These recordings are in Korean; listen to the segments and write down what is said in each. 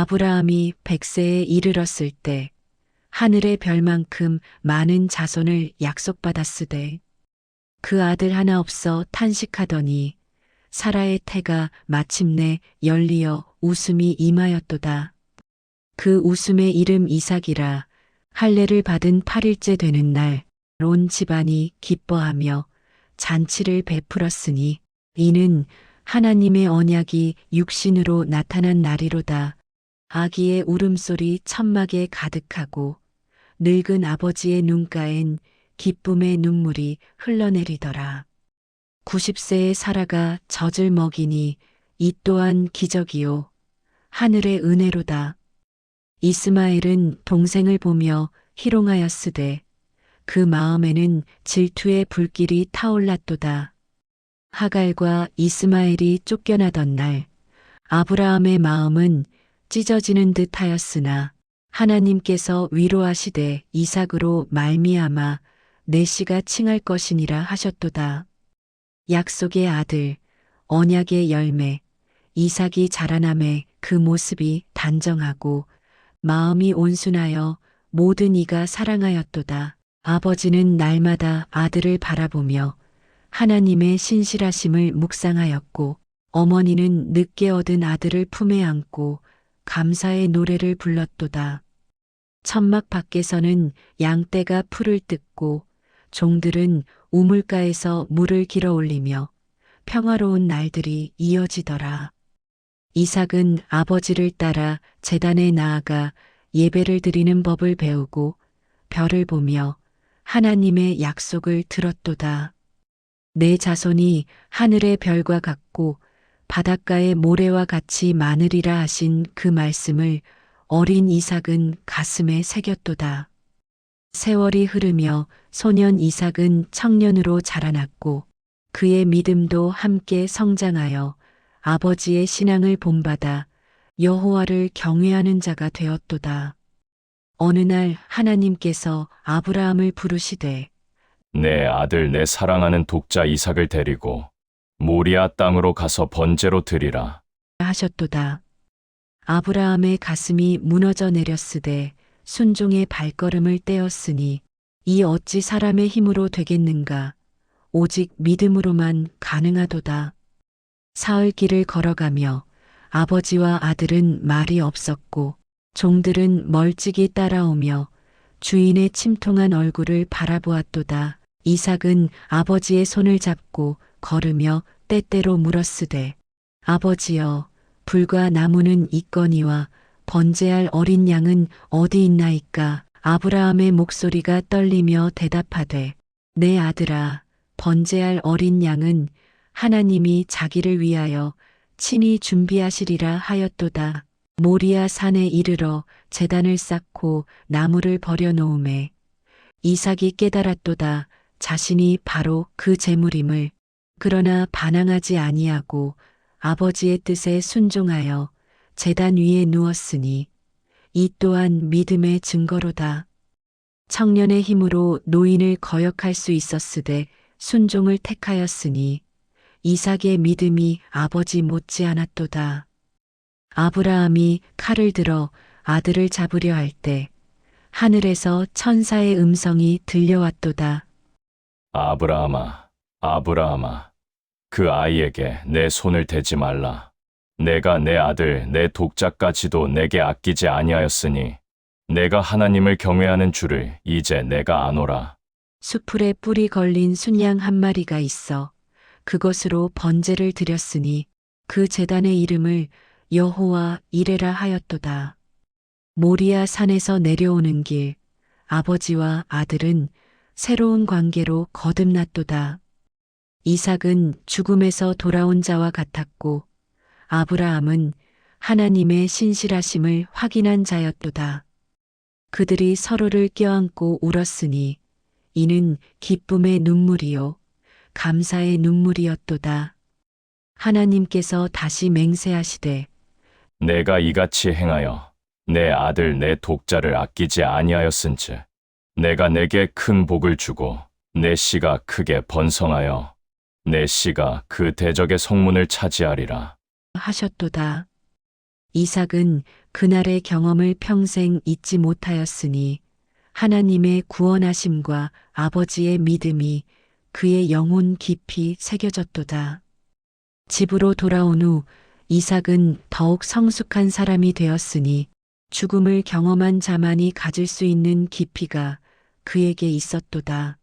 아브라함이 100세에 이르렀을 때 하늘의 별만큼 많은 자손을 약속받았으되 그 아들 하나 없어 탄식하더니 사라의 태가 마침내 열리어 웃음이 임하였도다. 그 웃음의 이름 이삭이라. 할례를 받은 8일째 되는 날 온 집안이 기뻐하며 잔치를 베풀었으니 이는 하나님의 언약이 육신으로 나타난 날이로다. 아기의 울음소리 천막에 가득하고 늙은 아버지의 눈가엔 기쁨의 눈물이 흘러내리더라. 90세의 사라가 젖을 먹이니 이 또한 기적이요 하늘의 은혜로다. 이스마엘은 동생을 보며 희롱하였으되 그 마음에는 질투의 불길이 타올랐도다. 하갈과 이스마엘이 쫓겨나던 날 아브라함의 마음은 찢어지는 듯 하였으나 하나님께서 위로하시되 이삭으로 말미암아 내 씨가 칭할 것이니라 하셨도다. 약속의 아들, 언약의 열매, 이삭이 자라남에 그 모습이 단정하고 마음이 온순하여 모든 이가 사랑하였도다. 아버지는 날마다 아들을 바라보며 하나님의 신실하심을 묵상하였고 어머니는 늦게 얻은 아들을 품에 안고 감사의 노래를 불렀도다. 천막 밖에서는 양떼가 풀을 뜯고 종들은 우물가에서 물을 길어 올리며 평화로운 날들이 이어지더라. 이삭은 아버지를 따라 제단에 나아가 예배를 드리는 법을 배우고 별을 보며 하나님의 약속을 들었도다. 내 자손이 하늘의 별과 같고 바닷가의 모래와 같이 많으리라 하신 그 말씀을 어린 이삭은 가슴에 새겼도다. 세월이 흐르며 소년 이삭은 청년으로 자라났고 그의 믿음도 함께 성장하여 아버지의 신앙을 본받아 여호와를 경외하는 자가 되었도다. 어느 날 하나님께서 아브라함을 부르시되 내 아들 내 사랑하는 독자 이삭을 데리고 모리아 땅으로 가서 번제로 드리라. 하셨도다. 아브라함의 가슴이 무너져 내렸으되 순종의 발걸음을 떼었으니 이 어찌 사람의 힘으로 되겠는가 오직 믿음으로만 가능하도다. 사흘 길을 걸어가며 아버지와 아들은 말이 없었고 종들은 멀찍이 따라오며 주인의 침통한 얼굴을 바라보았도다. 이삭은 아버지의 손을 잡고 걸으며 때때로 물었으되 아버지여 불과 나무는 있거니와 번제할 어린 양은 어디 있나이까. 아브라함의 목소리가 떨리며 대답하되 내 아들아 번제할 어린 양은 하나님이 자기를 위하여 친히 준비하시리라 하였도다. 모리아 산에 이르러 제단을 쌓고 나무를 버려놓음에 이삭이 깨달았도다. 자신이 바로 그 제물임을. 그러나 반항하지 아니하고 아버지의 뜻에 순종하여 제단 위에 누웠으니 이 또한 믿음의 증거로다. 청년의 힘으로 노인을 거역할 수 있었으되 순종을 택하였으니 이삭의 믿음이 아버지 못지않았도다. 아브라함이 칼을 들어 아들을 잡으려 할 때 하늘에서 천사의 음성이 들려왔도다. 아브라함아, 아브라함아, 그 아이에게 내 손을 대지 말라. 내가 내 아들 내 독자까지도 내게 아끼지 아니하였으니 내가 하나님을 경외하는 줄을 이제 내가 아노라. 수풀에 뿔이 걸린 순양 한 마리가 있어 그것으로 번제를 드렸으니 그 제단의 이름을 여호와 이레라 하였도다. 모리아 산에서 내려오는 길 아버지와 아들은 새로운 관계로 거듭났도다. 이삭은 죽음에서 돌아온 자와 같았고 아브라함은 하나님의 신실하심을 확인한 자였도다. 그들이 서로를 껴안고 울었으니 이는 기쁨의 눈물이요 감사의 눈물이었도다. 하나님께서 다시 맹세하시되 내가 이같이 행하여 내 아들 내 독자를 아끼지 아니하였은즉 내가 내게 큰 복을 주고 내 씨가 크게 번성하여 내 씨가 그 대적의 성문을 차지하리라. 하셨도다. 이삭은 그날의 경험을 평생 잊지 못하였으니 하나님의 구원하심과 아버지의 믿음이 그의 영혼 깊이 새겨졌도다. 집으로 돌아온 후 이삭은 더욱 성숙한 사람이 되었으니 죽음을 경험한 자만이 가질 수 있는 깊이가 그에게 있었도다.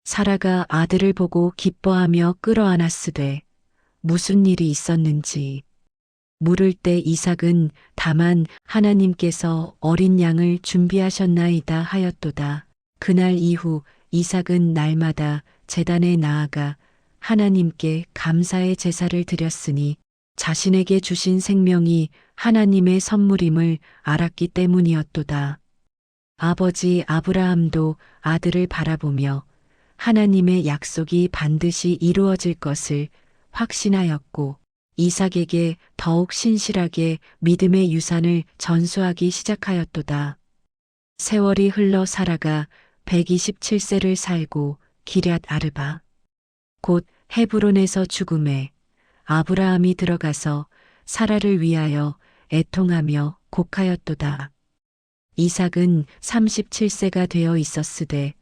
사라가 아들을 보고 기뻐하며 끌어안았으되 무슨 일이 있었는지 물을 때 이삭은 다만 하나님께서 어린 양을 준비하셨나이다 하였도다. 그날 이후 이삭은 날마다 제단에 나아가 하나님께 감사의 제사를 드렸으니 자신에게 주신 생명이 하나님의 선물임을 알았기 때문이었도다. 아버지 아브라함도 아들을 바라보며 하나님의 약속이 반드시 이루어질 것을 확신하였고 이삭에게 더욱 신실하게 믿음의 유산을 전수하기 시작하였도다. 세월이 흘러 사라가 127세를 살고 기럇 아르바 곧 헤브론에서 죽음에 아브라함이 들어가서 사라를 위하여 애통하며 곡하였도다. 이삭은 37세가 되어 있었으되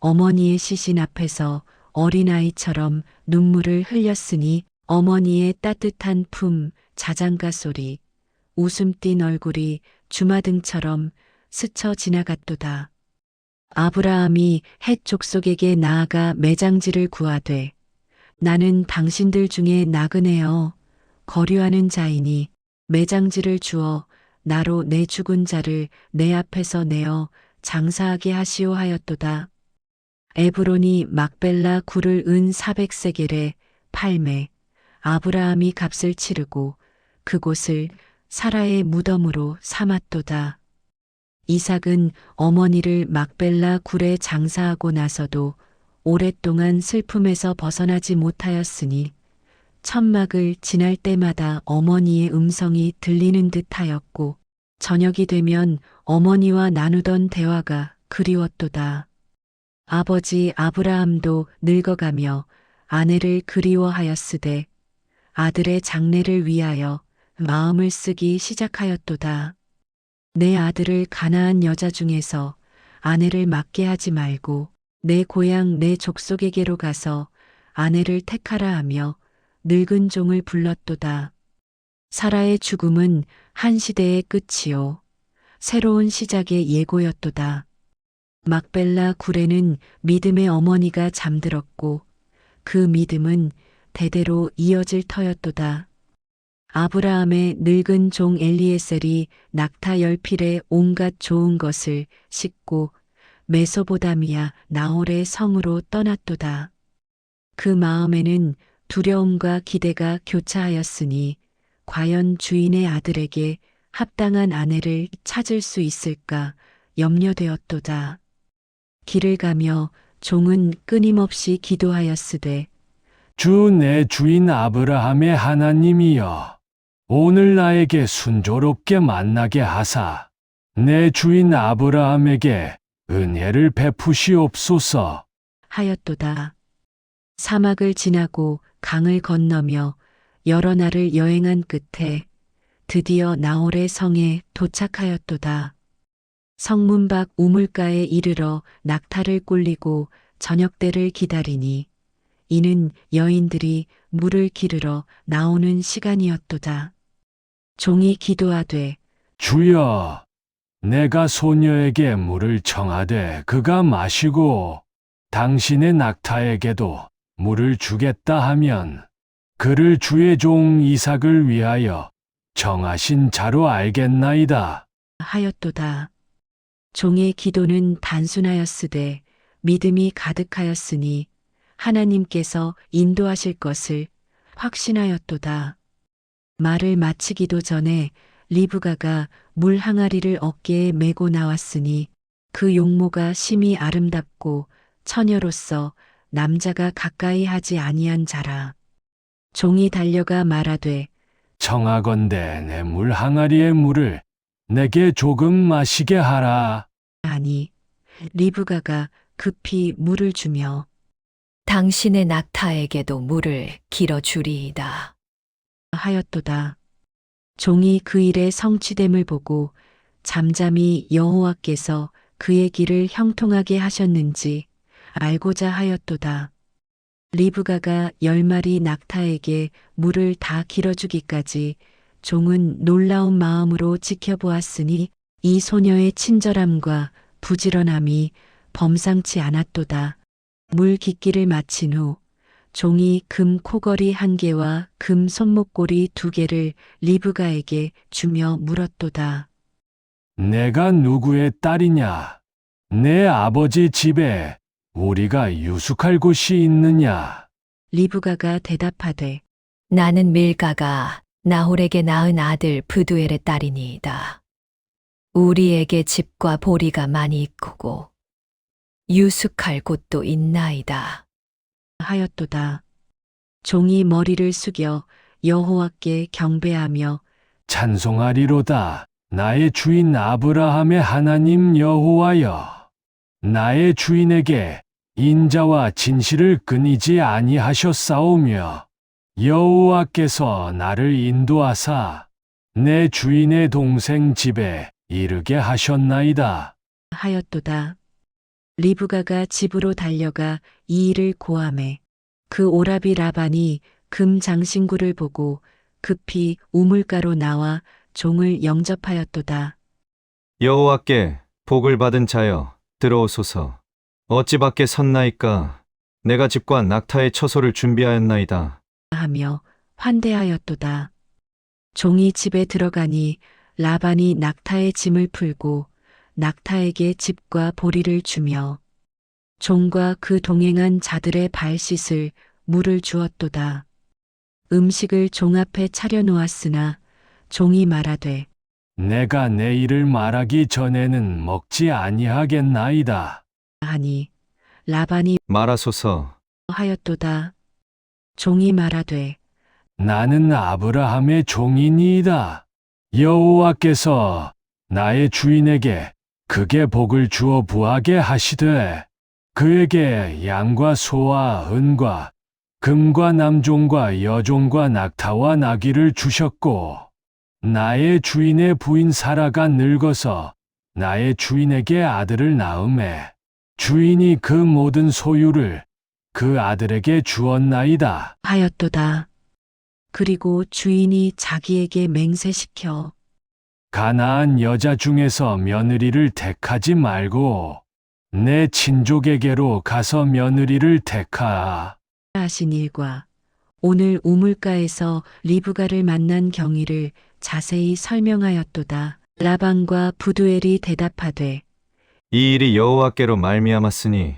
어머니의 시신 앞에서 어린아이처럼 눈물을 흘렸으니 어머니의 따뜻한 품, 자장가 소리, 웃음 띤 얼굴이 주마등처럼 스쳐 지나갔도다. 아브라함이 헷 족속에게 나아가 매장지를 구하되 나는 당신들 중에 나그네여 거류하는 자이니 매장지를 주어 나로 내 죽은 자를 내 앞에서 내어 장사하게 하시오 하였도다. 에브론이 막벨라 굴을 은 400세겔에 팔매 아브라함이 값을 치르고 그곳을 사라의 무덤으로 삼았도다. 이삭은 어머니를 막벨라 굴에 장사하고 나서도 오랫동안 슬픔에서 벗어나지 못하였으니 천막을 지날 때마다 어머니의 음성이 들리는 듯하였고 저녁이 되면 어머니와 나누던 대화가 그리웠도다. 아버지 아브라함도 늙어가며 아내를 그리워하였으되 아들의 장래를 위하여 마음을 쓰기 시작하였도다. 내 아들을 가나안 여자 중에서 아내를 맡게 하지 말고 내 고향 내 족속에게로 가서 아내를 택하라 하며 늙은 종을 불렀도다. 사라의 죽음은 한 시대의 끝이요 새로운 시작의 예고였도다. 막벨라 굴에는 믿음의 어머니가 잠들었고 그 믿음은 대대로 이어질 터였도다. 아브라함의 늙은 종 엘리에셀이 낙타 열필에 온갖 좋은 것을 싣고 메소보다미아 나홀의 성으로 떠났도다. 그 마음에는 두려움과 기대가 교차하였으니 과연 주인의 아들에게 합당한 아내를 찾을 수 있을까 염려되었도다. 길을 가며 종은 끊임없이 기도하였으되 주 내 주인 아브라함의 하나님이여, 오늘 나에게 순조롭게 만나게 하사 내 주인 아브라함에게 은혜를 베푸시옵소서. 하였도다. 사막을 지나고 강을 건너며 여러 날을 여행한 끝에 드디어 나홀의 성에 도착하였도다. 성문 밖 우물가에 이르러 낙타를 꿀리고 저녁때를 기다리니 이는 여인들이 물을 기르러 나오는 시간이었도다. 종이 기도하되 주여, 내가 소녀에게 물을 청하되 그가 마시고 당신의 낙타에게도 물을 주겠다 하면 그를 주의 종 이삭을 위하여 정하신 자로 알겠나이다. 하였도다. 종의 기도는 단순하였으되 믿음이 가득하였으니 하나님께서 인도하실 것을 확신하였도다. 말을 마치기도 전에 리브가가 물 항아리를 어깨에 메고 나왔으니 그 용모가 심히 아름답고 처녀로서 남자가 가까이 하지 아니한 자라. 종이 달려가 말하되 청하건대 내 물 항아리의 물을 내게 조금 마시게 하라. 하니 리브가가 급히 물을 주며 당신의 낙타에게도 물을 길어 주리이다. 하였도다. 종이 그 일의 성취됨을 보고 잠잠히 여호와께서 그의 길을 형통하게 하셨는지 알고자 하였도다. 리브가가 10마리 낙타에게 물을 다 길어주기까지 종은 놀라운 마음으로 지켜보았으니 이 소녀의 친절함과 부지런함이 범상치 않았도다. 물 깃기를 마친 후 종이 금 코걸이 1개와 금 손목고리 2개를 리브가에게 주며 물었도다. 내가 누구의 딸이냐? 내 아버지 집에 우리가 유숙할 곳이 있느냐? 리브가가 대답하되 나는 밀가가 나홀에게 낳은 아들 브두엘의 딸이니이다. 우리에게 집과 보리가 많이 있고 유숙할 곳도 있나이다. 하였도다. 종이 머리를 숙여 여호와께 경배하며 찬송하리로다. 나의 주인 아브라함의 하나님 여호와여. 나의 주인에게 인자와 진실을 끊이지 아니하셨사오며 여호와께서 나를 인도하사 내 주인의 동생 집에 이르게 하셨나이다. 하였도다. 리브가가 집으로 달려가 이 일을 고하매 그 오라비 라반이 금 장신구를 보고 급히 우물가로 나와 종을 영접하였도다. 여호와께 복을 받은 자여 들어오소서. 어찌 밖에 섰나이까? 내가 집과 낙타의 처소를 준비하였나이다. 하며 환대하였도다. 종이 집에 들어가니 라반이 낙타의 짐을 풀고 낙타에게 집과 보리를 주며 종과 그 동행한 자들의 발 씻을 물을 주었도다. 음식을 종 앞에 차려 놓았으나 종이 말하되 내가 내 일을 말하기 전에는 먹지 아니하겠나이다. 하니 라반이 말하소서. 하였도다. 종이 말하되 나는 아브라함의 종이니이다. 여호와께서 나의 주인에게 크게 복을 주어 부하게 하시되 그에게 양과 소와 은과 금과 남종과 여종과 낙타와 나귀를 주셨고 나의 주인의 부인 사라가 늙어서 나의 주인에게 아들을 낳음에 주인이 그 모든 소유를 그 아들에게 주었나이다. 하였도다. 그리고 주인이 자기에게 맹세시켜 가나안 여자 중에서 며느리를 택하지 말고 내 친족에게로 가서 며느리를 택하라. 하신 일과 오늘 우물가에서 리브가를 만난 경위를 자세히 설명하였도다. 라반과 부두엘이 대답하되 이 일이 여호와께로 말미암았으니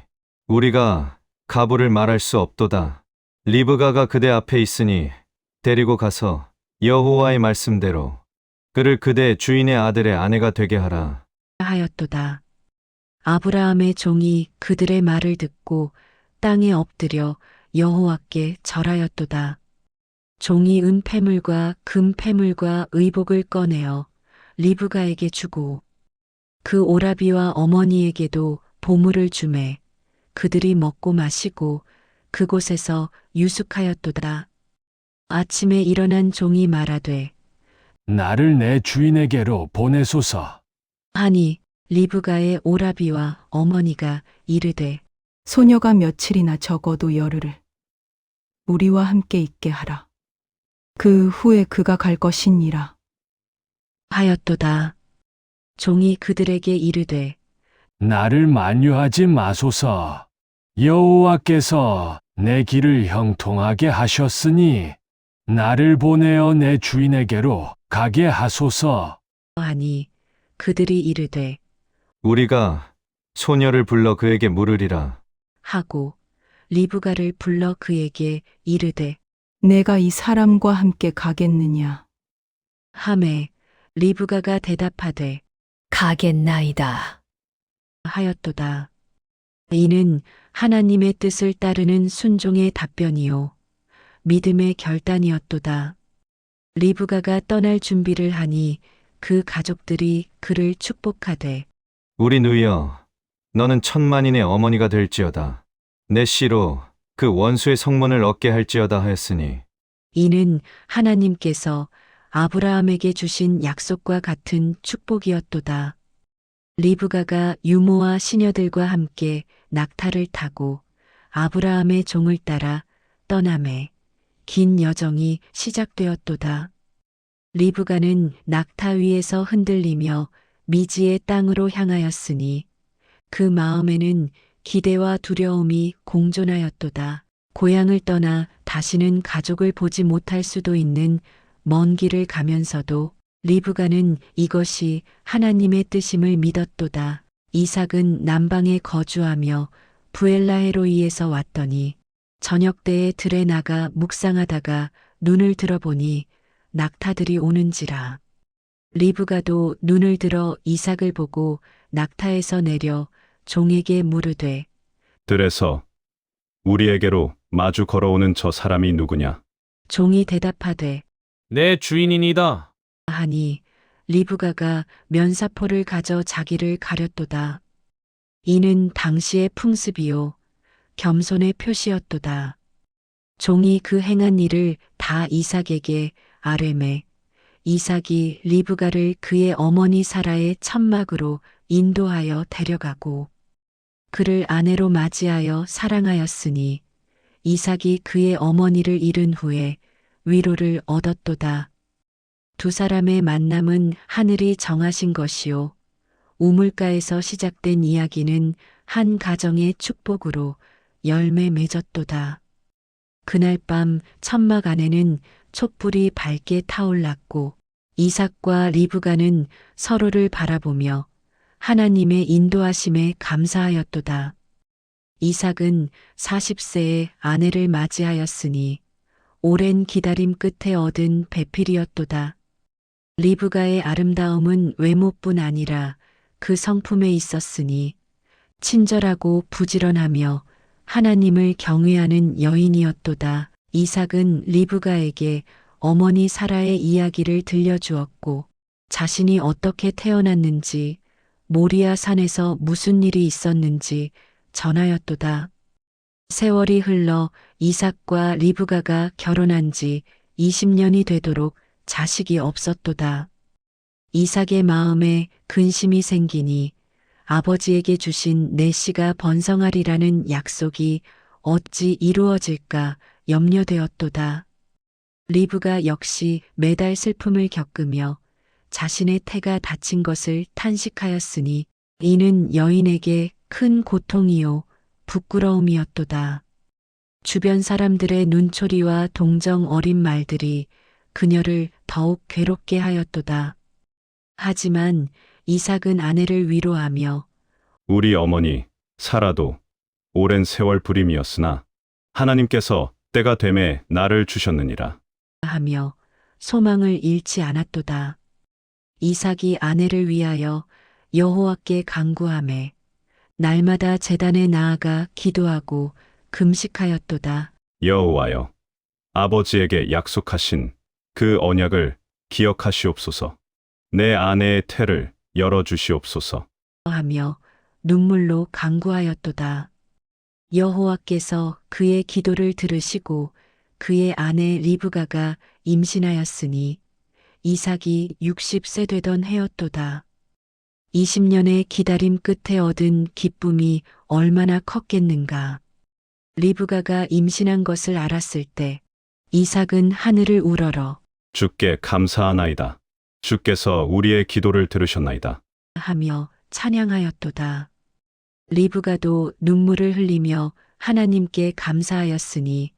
우리가 가부를 말할 수 없도다. 리브가가 그대 앞에 있으니 데리고 가서 여호와의 말씀대로 그를 그대 주인의 아들의 아내가 되게 하라. 하였도다. 아브라함의 종이 그들의 말을 듣고 땅에 엎드려 여호와께 절하였도다. 종이 은폐물과 금폐물과 의복을 꺼내어 리브가에게 주고 그 오라비와 어머니에게도 보물을 주매 그들이 먹고 마시고 그곳에서 유숙하였도다. 아침에 일어난 종이 말하되 나를 내 주인에게로 보내소서. 하니 리브가의 오라비와 어머니가 이르되 소녀가 며칠이나 적어도 열흘을 우리와 함께 있게 하라. 그 후에 그가 갈 것이니라. 하였도다. 종이 그들에게 이르되 나를 만류하지 마소서. 여호와께서 내 길을 형통하게 하셨으니 나를 보내어 내 주인에게로 가게 하소서. 하니 그들이 이르되 우리가 소녀를 불러 그에게 물으리라. 하고 리브가를 불러 그에게 이르되 내가 이 사람과 함께 가겠느냐? 하매 리브가가 대답하되 가겠나이다. 하였도다. 이는 하나님의 뜻을 따르는 순종의 답변이요 믿음의 결단이었도다. 리브가가 떠날 준비를 하니 그 가족들이 그를 축복하되 우리 누이여, 너는 천만인의 어머니가 될지어다. 내 씨로 그 원수의 성문을 얻게 할지어다 하였으니 이는 하나님께서 아브라함에게 주신 약속과 같은 축복이었도다. 리브가가 유모와 시녀들과 함께 낙타를 타고 아브라함의 종을 따라 떠남에 긴 여정이 시작되었도다. 리브가는 낙타 위에서 흔들리며 미지의 땅으로 향하였으니 그 마음에는 기대와 두려움이 공존하였도다. 고향을 떠나 다시는 가족을 보지 못할 수도 있는 먼 길을 가면서도 리브가는 이것이 하나님의 뜻임을 믿었도다. 이삭은 남방에 거주하며 부엘라헤로이에서 왔더니 저녁 때에 들에 나가 묵상하다가 눈을 들어보니 낙타들이 오는지라. 리브가도 눈을 들어 이삭을 보고 낙타에서 내려 종에게 물으되 들에서 우리에게로 마주 걸어오는 저 사람이 누구냐? 종이 대답하되 내 주인이니다. 하니 리브가가 면사포를 가져 자기를 가렸도다. 이는 당시의 풍습이요 겸손의 표시였도다. 종이 그 행한 일을 다 이삭에게 아뢰매 이삭이 리브가를 그의 어머니 사라의 천막으로 인도하여 데려가고 그를 아내로 맞이하여 사랑하였으니 이삭이 그의 어머니를 잃은 후에 위로를 얻었도다. 두 사람의 만남은 하늘이 정하신 것이요 우물가에서 시작된 이야기는 한 가정의 축복으로 열매 맺었도다. 그날 밤 천막 안에는 촛불이 밝게 타올랐고 이삭과 리브가는 서로를 바라보며 하나님의 인도하심에 감사하였도다. 이삭은 40세에 아내를 맞이하였으니 오랜 기다림 끝에 얻은 배필이었도다. 리브가의 아름다움은 외모뿐 아니라 그 성품에 있었으니 친절하고 부지런하며 하나님을 경외하는 여인이었도다. 이삭은 리브가에게 어머니 사라의 이야기를 들려주었고 자신이 어떻게 태어났는지 모리아 산에서 무슨 일이 있었는지 전하였도다. 세월이 흘러 이삭과 리브가가 결혼한 지 20년이 되도록 자식이 없었도다. 이삭의 마음에 근심이 생기니 아버지에게 주신 내 씨가 번성하리라는 약속이 어찌 이루어질까 염려되었도다. 리브가 역시 매달 슬픔을 겪으며 자신의 태가 다친 것을 탄식하였으니 이는 여인에게 큰 고통이요 부끄러움이었도다. 주변 사람들의 눈초리와 동정 어린 말들이 그녀를 더욱 괴롭게 하였도다. 하지만 이삭은 아내를 위로하며 우리 어머니 사라도 오랜 세월 불임이었으나 하나님께서 때가 되매 나를 주셨느니라. 하며 소망을 잃지 않았도다. 이삭이 아내를 위하여 여호와께 간구하매 날마다 제단에 나아가 기도하고 금식하였도다. 여호와여, 아버지에게 약속하신 그 언약을 기억하시옵소서. 내 아내의 태를 열어주시옵소서. 하며 눈물로 간구하였도다. 여호와께서 그의 기도를 들으시고 그의 아내 리브가가 임신하였으니 이삭이 60세 되던 해였도다. 20년의 기다림 끝에 얻은 기쁨이 얼마나 컸겠는가. 리브가가 임신한 것을 알았을 때 이삭은 하늘을 우러러 주께 감사하나이다. 주께서 우리의 기도를 들으셨나이다. 하며 찬양하였도다. 리브가도 눈물을 흘리며 하나님께 감사하였으니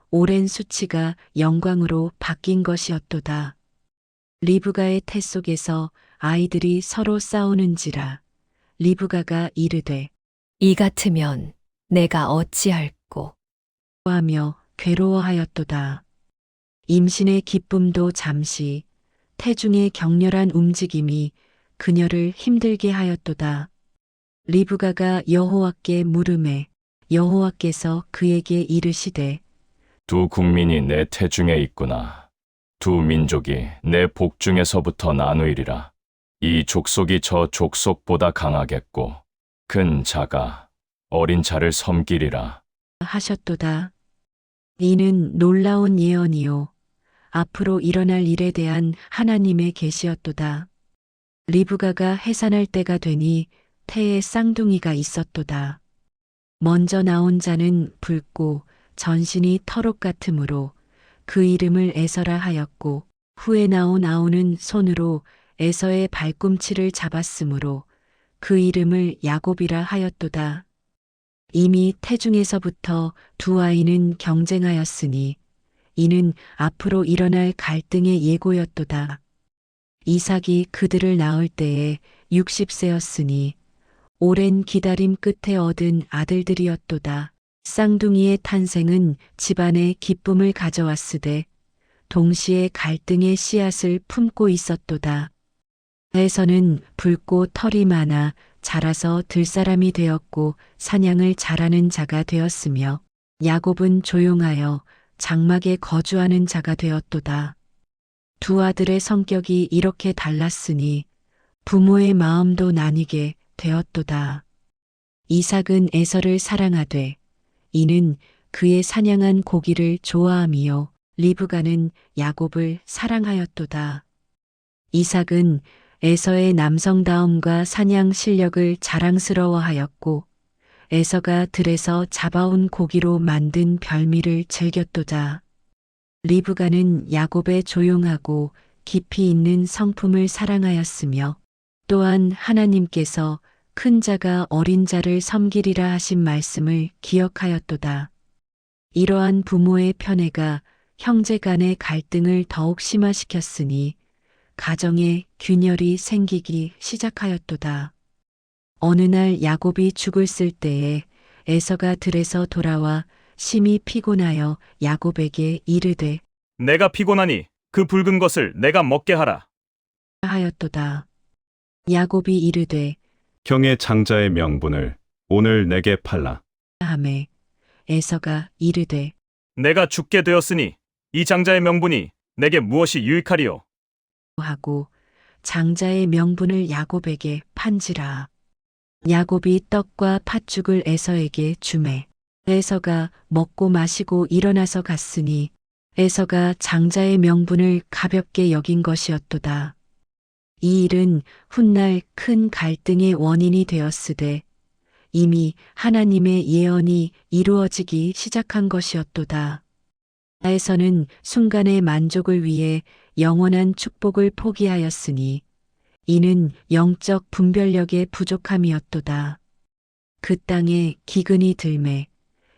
오랜 수치가 영광으로 바뀐 것이었도다. 리브가의 태 속에서 아이들이 서로 싸우는지라 리브가가 이르되 이 같으면 내가 어찌할꼬. 하며 괴로워하였도다. 임신의 기쁨도 잠시 태중의 격렬한 움직임이 그녀를 힘들게 하였도다. 리브가가 여호와께 물으매 여호와께서 그에게 이르시되 두 국민이 내 태중에 있구나. 두 민족이 내 복중에서부터 나누이리라. 이 족속이 저 족속보다 강하겠고 큰 자가 어린 자를 섬기리라. 하셨도다. 이는 놀라운 예언이요 앞으로 일어날 일에 대한 하나님의 계시였도다. 리브가가 해산할 때가 되니 태에 쌍둥이가 있었도다. 먼저 나온 자는 붉고 전신이 털옷 같으므로 그 이름을 에서라 하였고, 후에 나온 아우는 손으로 에서의 발꿈치를 잡았으므로 그 이름을 야곱이라 하였도다. 이미 태중에서부터 두 아이는 경쟁하였으니 이는 앞으로 일어날 갈등의 예고였도다. 이삭이 그들을 낳을 때에 60세였으니 오랜 기다림 끝에 얻은 아들들이었도다. 쌍둥이의 탄생은 집안에 기쁨을 가져왔으되 동시에 갈등의 씨앗을 품고 있었도다. 에서는 붉고 털이 많아 자라서 들사람이 되었고 사냥을 잘하는 자가 되었으며, 야곱은 조용하여 장막에 거주하는 자가 되었도다. 두 아들의 성격이 이렇게 달랐으니 부모의 마음도 나뉘게 되었도다. 이삭은 에서를 사랑하되 이는 그의 사냥한 고기를 좋아함이요, 리브가는 야곱을 사랑하였도다. 이삭은 에서의 남성다움과 사냥 실력을 자랑스러워하였고 에서가 들에서 잡아온 고기로 만든 별미를 즐겼도다. 리브가는 야곱의 조용하고 깊이 있는 성품을 사랑하였으며, 또한 하나님께서 큰 자가 어린 자를 섬기리라 하신 말씀을 기억하였도다. 이러한 부모의 편애가 형제 간의 갈등을 더욱 심화시켰으니 가정에 균열이 생기기 시작하였도다. 어느 날 야곱이 죽을 때에 에서가 들에서 돌아와 심히 피곤하여 야곱에게 이르되 내가 피곤하니 그 붉은 것을 내가 먹게 하라. 하였도다. 야곱이 이르되 형의 장자의 명분을 오늘 내게 팔라. 하매 에서가 이르되 내가 죽게 되었으니 이 장자의 명분이 내게 무엇이 유익하리요? 하고 장자의 명분을 야곱에게 판지라. 야곱이 떡과 팥죽을 에서에게 주매 에서가 먹고 마시고 일어나서 갔으니 에서가 장자의 명분을 가볍게 여긴 것이었도다. 이 일은 훗날 큰 갈등의 원인이 되었으되 이미 하나님의 예언이 이루어지기 시작한 것이었도다. 에서는 순간의 만족을 위해 영원한 축복을 포기하였으니 이는 영적 분별력의 부족함이었도다. 그 땅에 기근이 들매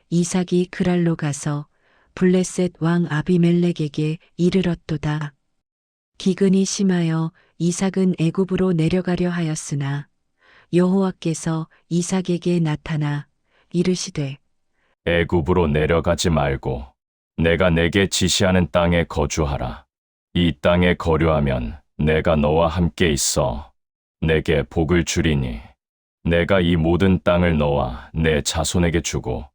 이삭이 그랄로 가서 블레셋 왕 아비멜렉에게 이르렀도다. 기근이 심하여 이삭은 애굽으로 내려가려 하였으나 여호와께서 이삭에게 나타나 이르시되 애굽으로 내려가지 말고 내가 내게 지시하는 땅에 거주하라. 이 땅에 거류하면 내가 너와 함께 있어 내게 복을 주리니 내가 이 모든 땅을 너와 내 자손에게 주고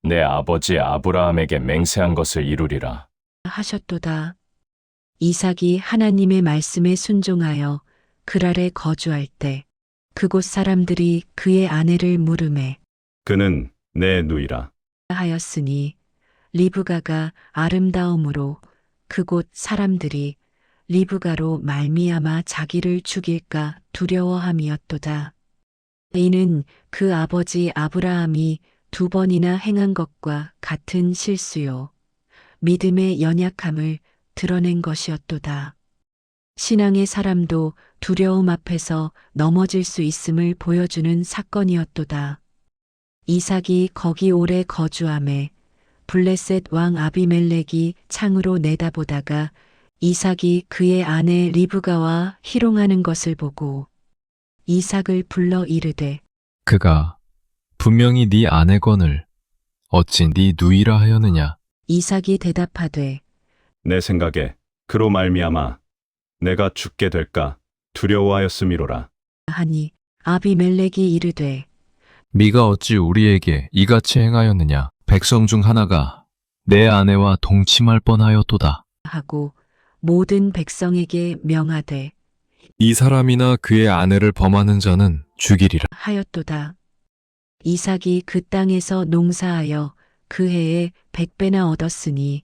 내 아버지 아브라함에게 맹세한 것을 이루리라. 하셨도다. 이삭이 하나님의 말씀에 순종하여 그랄에 거주할 때 그곳 사람들이 그의 아내를 물으매 그는 내 누이라. 하였으니 리브가가 아름다움으로 그곳 사람들이 리브가로 말미암아 자기를 죽일까 두려워함이었도다. 이는 그 아버지 아브라함이 2번이나 행한 것과 같은 실수요, 믿음의 연약함을 드러낸 것이었도다. 신앙의 사람도 두려움 앞에서 넘어질 수 있음을 보여주는 사건이었도다. 이삭이 거기 오래 거주함에 블레셋 왕 아비멜렉이 창으로 내다보다가 이삭이 그의 아내 리브가와 희롱하는 것을 보고 이삭을 불러 이르되 그가 분명히 네 아내거늘 어찌 네 누이라 하였느냐. 이삭이 대답하되 내 생각에 그로 말미암아 내가 죽게 될까 두려워하였음이로라. 하니 아비멜렉이 이르되 네가 어찌 우리에게 이같이 행하였느냐. 백성 중 하나가 내 아내와 동침할 뻔하였도다. 하고 모든 백성에게 명하되 이 사람이나 그의 아내를 범하는 자는 죽이리라. 하였도다. 이삭이 그 땅에서 농사하여 그 해에 100배나 얻었으니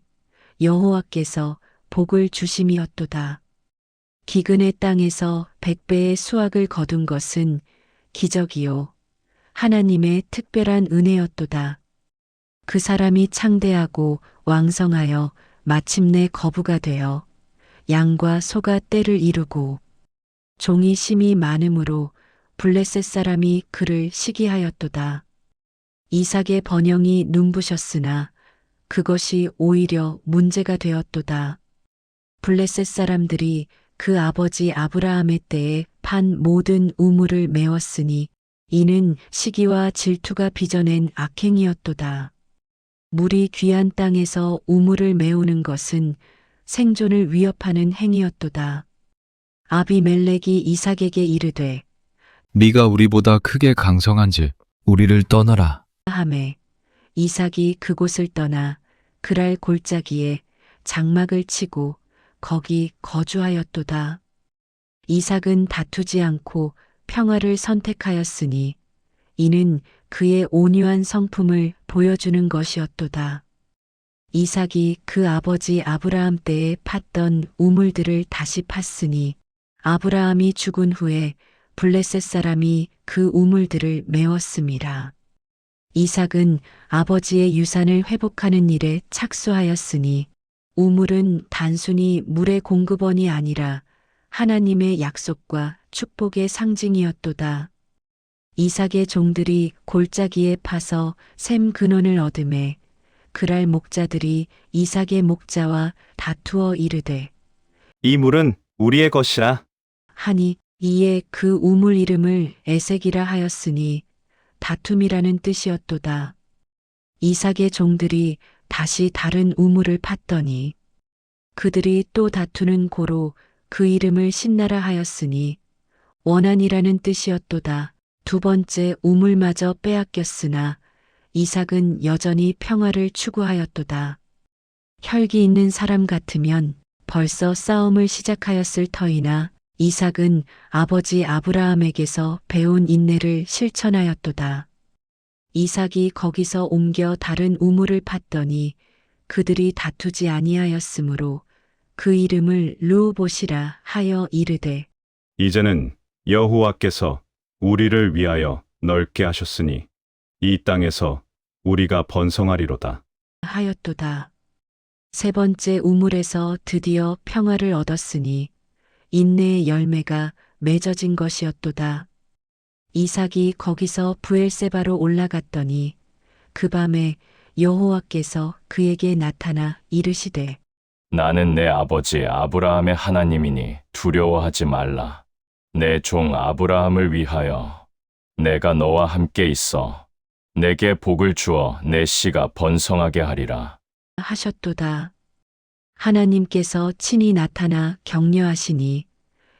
여호와께서 복을 주심이었도다. 기근의 땅에서 100배의 수확을 거둔 것은 기적이요 하나님의 특별한 은혜였도다. 그 사람이 창대하고 왕성하여 마침내 거부가 되어 양과 소가 떼를 이루고 종이 심이 많음으로 블레셋 사람이 그를 시기하였도다. 이삭의 번영이 눈부셨으나 그것이 오히려 문제가 되었도다. 블레셋 사람들이 그 아버지 아브라함의 때에 판 모든 우물을 메웠으니 이는 시기와 질투가 빚어낸 악행이었도다. 물이 귀한 땅에서 우물을 메우는 것은 생존을 위협하는 행위였도다. 아비멜렉이 이삭에게 이르되 네가 우리보다 크게 강성한즉 우리를 떠나라. 하매 이삭이 그곳을 떠나 그랄 골짜기에 장막을 치고 거기 거주하였도다. 이삭은 다투지 않고 평화를 선택하였으니 이는 그의 온유한 성품을 보여주는 것이었도다. 이삭이 그 아버지 아브라함 때에 팠던 우물들을 다시 팠으니 아브라함이 죽은 후에 블레셋 사람이 그 우물들을 메웠음이라. 이삭은 아버지의 유산을 회복하는 일에 착수하였으니 우물은 단순히 물의 공급원이 아니라 하나님의 약속과 축복의 상징이었도다. 이삭의 종들이 골짜기에 파서 샘 근원을 얻음에 그랄 목자들이 이삭의 목자와 다투어 이르되 이 물은 우리의 것이라. 하니 이에 그 우물 이름을 에색이라 하였으니 다툼이라는 뜻이었도다. 이삭의 종들이 다시 다른 우물을 팠더니 그들이 또 다투는 고로 그 이름을 신나라 하였으니 원한이라는 뜻이었도다. 두 번째 우물마저 빼앗겼으나 이삭은 여전히 평화를 추구하였도다. 혈기 있는 사람 같으면 벌써 싸움을 시작하였을 터이나 이삭은 아버지 아브라함에게서 배운 인내를 실천하였도다. 이삭이 거기서 옮겨 다른 우물을 팠더니 그들이 다투지 아니하였으므로 그 이름을 르호봇이라 하여 이르되 이제는 여호와께서 우리를 위하여 넓게 하셨으니 이 땅에서 우리가 번성하리로다. 하였도다. 세 번째 우물에서 드디어 평화를 얻었으니 인내의 열매가 맺어진 것이었도다. 이삭이 거기서 브엘세바로 올라갔더니 그 밤에 여호와께서 그에게 나타나 이르시되 나는 내 아버지 아브라함의 하나님이니 두려워하지 말라. 내 종 아브라함을 위하여 내가 너와 함께 있어 내게 복을 주어 내 씨가 번성하게 하리라. 하셨도다. 하나님께서 친히 나타나 격려하시니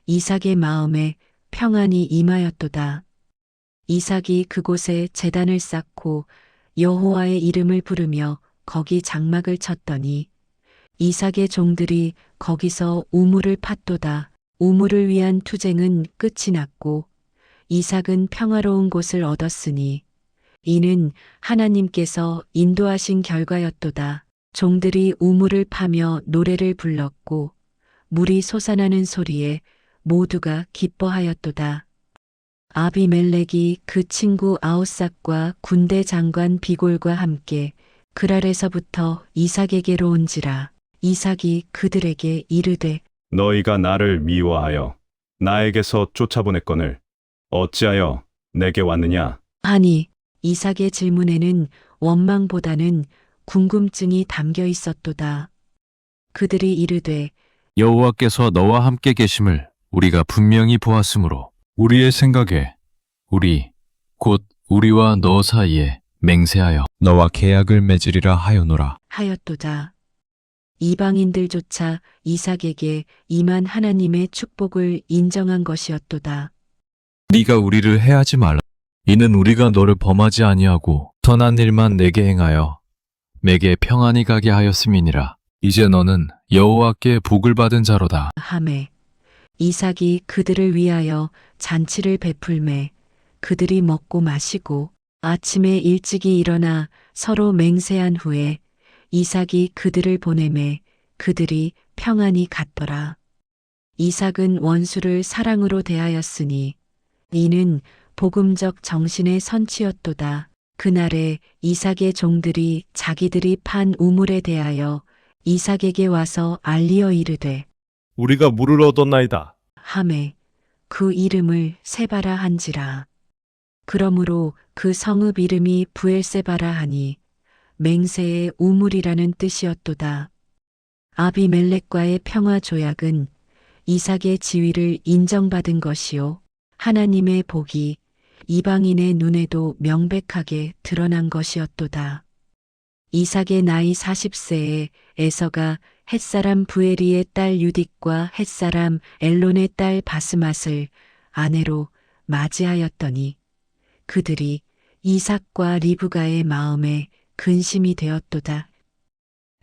이삭의 마음에 평안이 임하였도다. 이삭이 그곳에 제단을 쌓고 여호와의 이름을 부르며 거기 장막을 쳤더니 이삭의 종들이 거기서 우물을 팠도다. 우물을 위한 투쟁은 끝이 났고 이삭은 평화로운 곳을 얻었으니 이는 하나님께서 인도하신 결과였도다. 종들이 우물을 파며 노래를 불렀고 물이 솟아나는 소리에 모두가 기뻐하였도다. 아비멜렉이 그 친구 아우삭과 군대 장관 비골과 함께 그랄에서부터 이삭에게로 온지라. 이삭이 그들에게 이르되 너희가 나를 미워하여 나에게서 쫓아보냈거늘 어찌하여 내게 왔느냐? 하니 이삭의 질문에는 원망보다는 궁금증이 담겨 있었도다. 그들이 이르되 여호와께서 너와 함께 계심을 우리가 분명히 보았으므로 우리의 생각에 우리 곧 우리와 너 사이에 맹세하여 너와 계약을 맺으리라 하여노라. 하였도다. 이방인들조차 이삭에게 임한 하나님의 축복을 인정한 것이었도다. 네가 우리를 해하지 말라. 이는 우리가 너를 범하지 아니하고 선한 일만 내게 행하여 내게 평안히 가게 하였음이니라. 이제 너는 여호와께 복을 받은 자로다. 하매 이삭이 그들을 위하여 잔치를 베풀매 그들이 먹고 마시고 아침에 일찍이 일어나 서로 맹세한 후에 이삭이 그들을 보내매 그들이 평안히 갔더라. 이삭은 원수를 사랑으로 대하였으니 이는 복음적 정신의 선취였도다. 그날에 이삭의 종들이 자기들이 판 우물에 대하여 이삭에게 와서 알리어 이르되 우리가 물을 얻었나이다. 하매 그 이름을 세바라 한지라. 그러므로 그 성읍 이름이 부엘세바라 하니 맹세의 우물이라는 뜻이었도다. 아비멜렉과의 평화 조약은 이삭의 지위를 인정받은 것이요 하나님의 복이 이방인의 눈에도 명백하게 드러난 것이었도다. 이삭의 나이 40세에 에서가 햇사람 부에리의 딸 유딕과 햇사람 엘론의 딸 바스맛을 아내로 맞이하였더니 그들이 이삭과 리브가의 마음에 근심이 되었도다.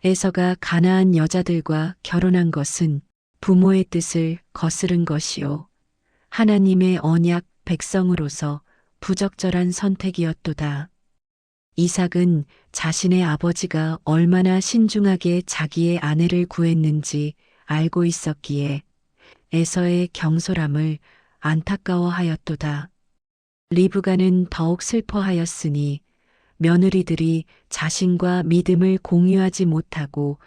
에서가 가나안 여자들과 결혼한 것은 부모의 뜻을 거스른 것이요 하나님의 언약 백성으로서 부적절한 선택이었도다. 이삭은 자신의 아버지가 얼마나 신중하게 자기의 아내를 구했는지 알고 있었기에 에서의 경솔함을 안타까워하였도다. 리브가는 더욱 슬퍼하였으니 며느리들이 자신과 믿음을 공유하지 못하고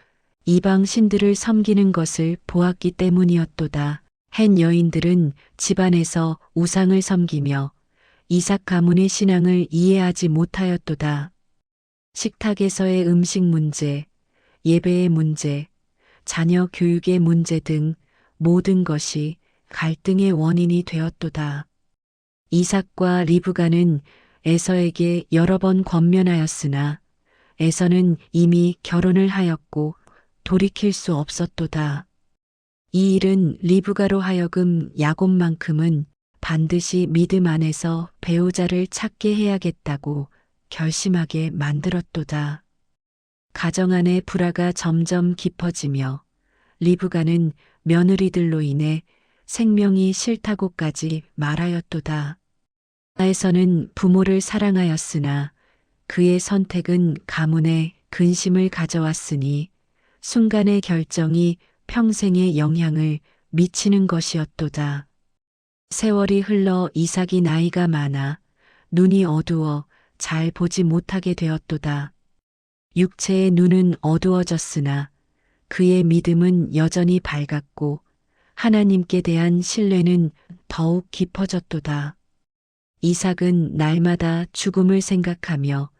이방 신들을 섬기는 것을 보았기 때문이었도다. 헨 여인들은 집안에서 우상을 섬기며 이삭 가문의 신앙을 이해하지 못하였도다. 식탁에서의 음식 문제, 예배의 문제, 자녀 교육의 문제 등 모든 것이 갈등의 원인이 되었도다. 이삭과 리브가는 에서에게 여러 번 권면하였으나 에서는 이미 결혼을 하였고 돌이킬 수 없었도다. 이 일은 리브가로 하여금 야곱만큼은 반드시 믿음 안에서 배우자를 찾게 해야겠다고 결심하게 만들었도다. 가정 안의 불화가 점점 깊어지며 리브가는 며느리들로 인해 생명이 싫다고까지 말하였도다. 에서는 부모를 사랑하였으나 그의 선택은 가문에 근심을 가져왔으니 순간의 결정이 평생의 영향을 미치는 것이었도다. 세월이 흘러 이삭이 나이가 많아 눈이 어두워 잘 보지 못하게 되었도다. 육체의 눈은 어두워졌으나 그의 믿음은 여전히 밝았고 하나님께 대한 신뢰는 더욱 깊어졌도다. 이삭은 날마다 죽음을 생각하며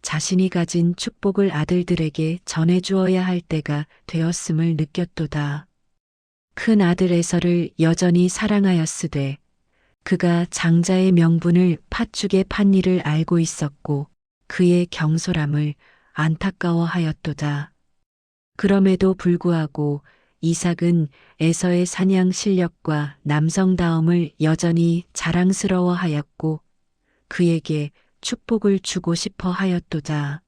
자신이 가진 축복을 아들들에게 전해주어야 할 때가 되었음을 느꼈도다. 큰 아들 에서를 여전히 사랑하였으되 그가 장자의 명분을 팥죽에 판 일을 알고 있었고 그의 경솔함을 안타까워하였도다. 그럼에도 불구하고 이삭은 에서의 사냥 실력과 남성다움을 여전히 자랑스러워하였고 그에게 축복을 주고 싶어 하였도다.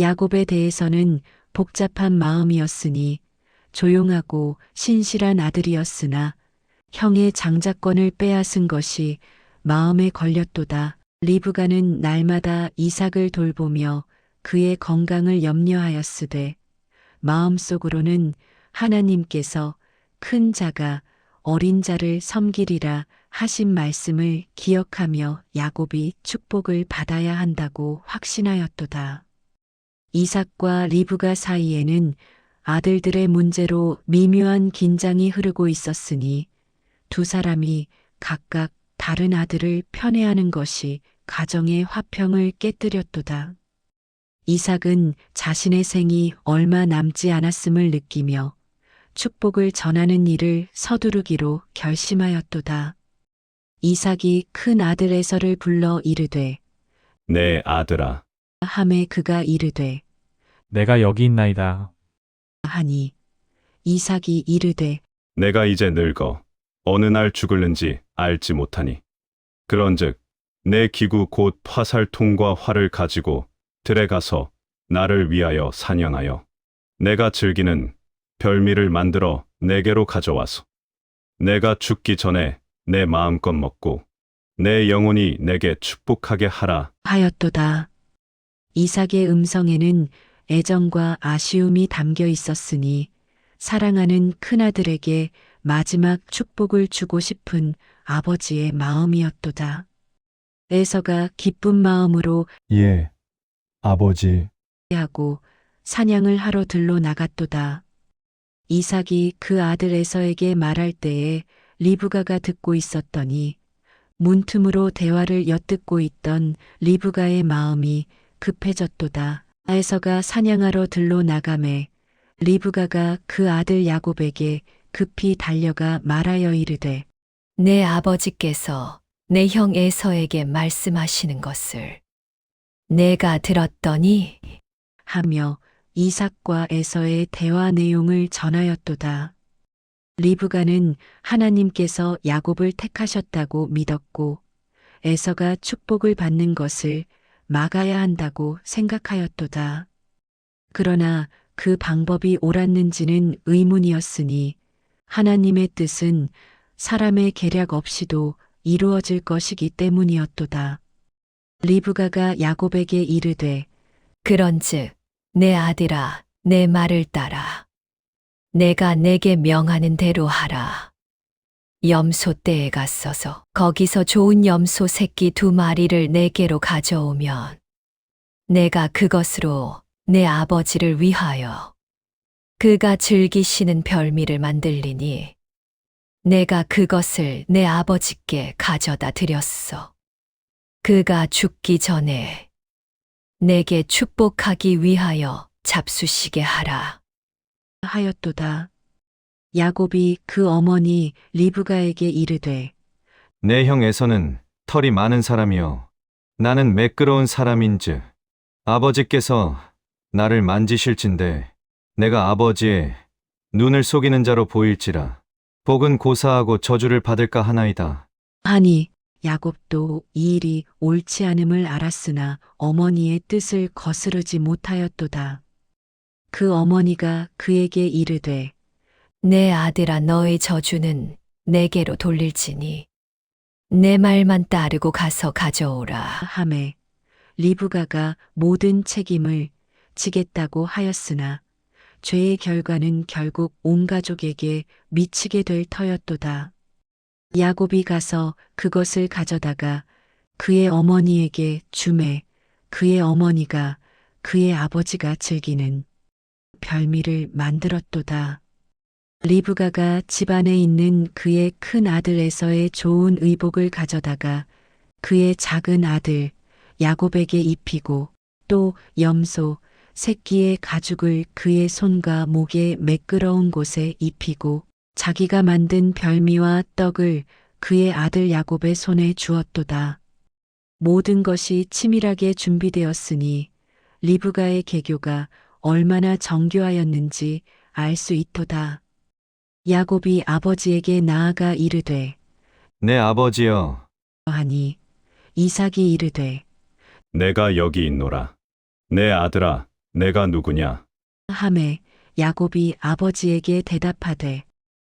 야곱에 대해서는 복잡한 마음이었으니 조용하고 신실한 아들이었으나 형의 장자권을 빼앗은 것이 마음에 걸렸도다. 리브가는 날마다 이삭을 돌보며 그의 건강을 염려하였으되 마음속으로는 하나님께서 큰 자가 어린 자를 섬기리라 하신 말씀을 기억하며 야곱이 축복을 받아야 한다고 확신하였도다. 이삭과 리브가 사이에는 아들들의 문제로 미묘한 긴장이 흐르고 있었으니 두 사람이 각각 다른 아들을 편애하는 것이 가정의 화평을 깨뜨렸도다. 이삭은 자신의 생이 얼마 남지 않았음을 느끼며 축복을 전하는 일을 서두르기로 결심하였도다. 이삭이 큰 아들 에서를 불러 이르되 내 아들아. 하매 그가 이르되 내가 여기 있나이다. 하니 이삭이 이르되 내가 이제 늙어 어느 날 죽을는지 알지 못하니. 그런즉 내 기구 곧 화살통과 활을 가지고 들에 가서 나를 위하여 사냥하여 내가 즐기는 별미를 만들어 내게로 가져와서 내가 죽기 전에 내 마음껏 먹고 내 영혼이 내게 축복하게 하라 하였도다. 이삭의 음성에는 애정과 아쉬움이 담겨 있었으니 사랑하는 큰아들에게 마지막 축복을 주고 싶은 아버지의 마음이었도다. 에서가 기쁜 마음으로 예, 아버지. 하고 사냥을 하러 들러 나갔도다. 이삭이 그 아들 에서에게 말할 때에 리브가가 듣고 있었더니 문틈으로 대화를 엿듣고 있던 리브가의 마음이 급해졌도다. 에서가 사냥하러 들러 나가매 리브가가 그 아들 야곱에게 급히 달려가 말하여 이르되 내 아버지께서 내 형 에서에게 말씀하시는 것을 내가 들었더니 하며 이삭과 에서의 대화 내용을 전하였도다. 리브가는 하나님께서 야곱을 택하셨다고 믿었고 에서가 축복을 받는 것을 막아야 한다고 생각하였도다. 그러나 그 방법이 옳았는지는 의문이었으니 하나님의 뜻은 사람의 계략 없이도 이루어질 것이기 때문이었도다. 리브가가 야곱에게 이르되 그런즉 내 아들아 내 말을 따라 내가 내게 명하는 대로 하라. 염소 떼에 갔어서 거기서 좋은 염소 새끼 2마리를 내게로 가져오면 내가 그것으로 내 아버지를 위하여 그가 즐기시는 별미를 만들리니 내가 그것을 내 아버지께 가져다 드렸어. 그가 죽기 전에 내게 축복하기 위하여 잡수시게 하라. 하였도다. 야곱이 그 어머니 리브가에게 이르되 내 형 에서는 털이 많은 사람이요 나는 매끄러운 사람인즉 아버지께서 나를 만지실진데 내가 아버지의 눈을 속이는 자로 보일지라 복은 고사하고 저주를 받을까 하나이다. 하니 야곱도 이 일이 옳지 않음을 알았으나 어머니의 뜻을 거스르지 못하였도다. 그 어머니가 그에게 이르되 내 아들아 너의 저주는 내게로 돌릴지니 내 말만 따르고 가서 가져오라. 하매 리브가가 모든 책임을 지겠다고 하였으나 죄의 결과는 결국 온 가족에게 미치게 될 터였도다. 야곱이 가서 그것을 가져다가 그의 어머니에게 주매 그의 어머니가 그의 아버지가 즐기는 별미를 만들었도다. 리브가가 집안에 있는 그의 큰 아들 에서의 좋은 의복을 가져다가 그의 작은 아들 야곱에게 입히고 또 염소 새끼의 가죽을 그의 손과 목에 매끄러운 곳에 입히고 자기가 만든 별미와 떡을 그의 아들 야곱의 손에 주었도다. 모든 것이 치밀하게 준비되었으니 리브가의 계교가 얼마나 정교하였는지 알 수 있도다. 야곱이 아버지에게 나아가 이르되 내 아버지여 하니 이삭이 이르되 내가 여기 있노라. 내 아들아, 내가 누구냐? 하매 야곱이 아버지에게 대답하되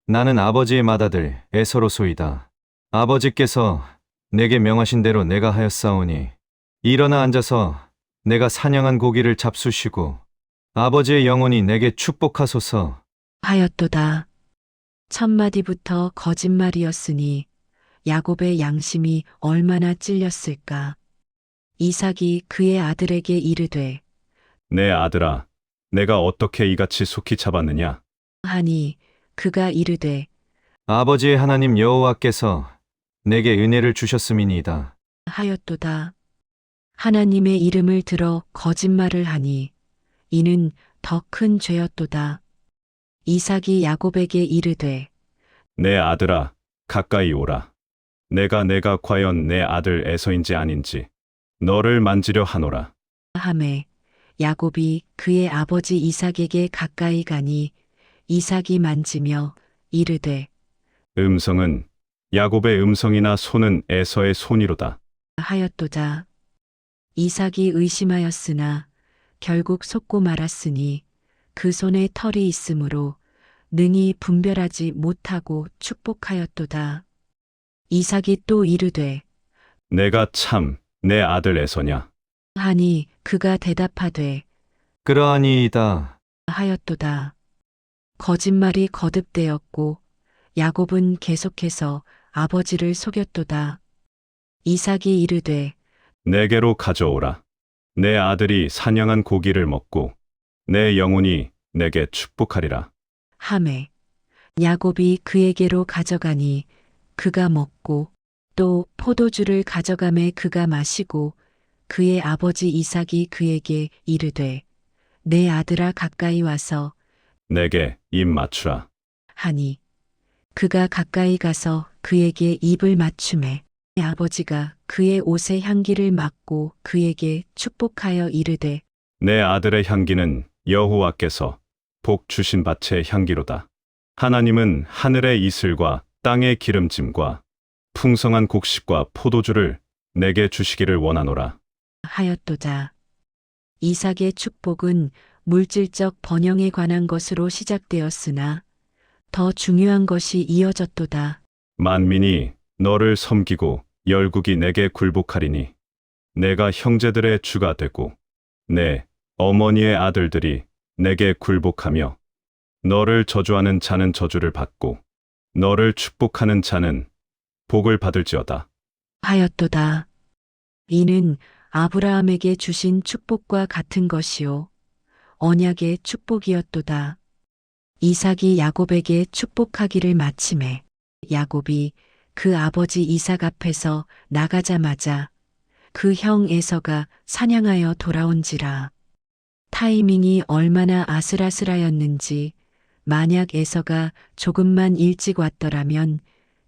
나는 아버지의 맏아들 에서로소이다. 아버지께서 내게 명하신 대로 내가 하였사오니 일어나 앉아서 내가 사냥한 고기를 잡수시고 아버지의 영혼이 내게 축복하소서. 하였도다. 첫마디부터 거짓말이었으니 야곱의 양심이 얼마나 찔렸을까. 이삭이 그의 아들에게 이르되 내 아들아, 내가 어떻게 이같이 속히 잡았느냐? 하니 그가 이르되 아버지의 하나님 여호와께서 내게 은혜를 주셨음이니이다. 하였도다. 하나님의 이름을 들어 거짓말을 하니 이는 더 큰 죄였도다. 이삭이 야곱에게 이르되 내 아들아, 가까이 오라. 내가 과연 내 아들 에서인지 아닌지 너를 만지려 하노라. 하매 야곱이 그의 아버지 이삭에게 가까이 가니 이삭이 만지며 이르되 음성은 야곱의 음성이나 손은 에서의 손이로다. 하였도다. 이삭이 의심하였으나 결국 속고 말았으니 그 손에 털이 있으므로 능히 분별하지 못하고 축복하였도다. 이삭이 또 이르되 내가 참 내 아들 에서냐? 하니 그가 대답하되 그러하니이다. 하였도다. 거짓말이 거듭되었고 야곱은 계속해서 아버지를 속였도다. 이삭이 이르되 내게로 가져오라. 내 아들이 사냥한 고기를 먹고 내 영혼이 내게 축복하리라. 하매 야곱이 그에게로 가져가니 그가 먹고 또 포도주를 가져가매 그가 마시고 그의 아버지 이삭이 그에게 이르되 내 아들아 가까이 와서 내게 입 맞추라. 하니 그가 가까이 가서 그에게 입을 맞추매 아버지가 그의 옷의 향기를 맡고 그에게 축복하여 이르되 내 아들의 향기는 여호와께서 복 주신 밭의 향기로다. 하나님은 하늘의 이슬과 땅의 기름짐과 풍성한 곡식과 포도주를 내게 주시기를 원하노라. 하였도다. 이삭의 축복은 물질적 번영에 관한 것으로 시작되었으나 더 중요한 것이 이어졌도다. 만민이 너를 섬기고 열국이 내게 굴복하리니 내가 형제들의 주가 되고 내 어머니의 아들들이 내게 굴복하며 너를 저주하는 자는 저주를 받고 너를 축복하는 자는 복을 받을지어다. 하였도다. 이는 아브라함에게 주신 축복과 같은 것이요 언약의 축복이었도다. 이삭이 야곱에게 축복하기를 마침에 야곱이 그 아버지 이삭 앞에서 나가자마자 그 형 에서가 사냥하여 돌아온지라. 타이밍이 얼마나 아슬아슬하였는지 만약 에서가 조금만 일찍 왔더라면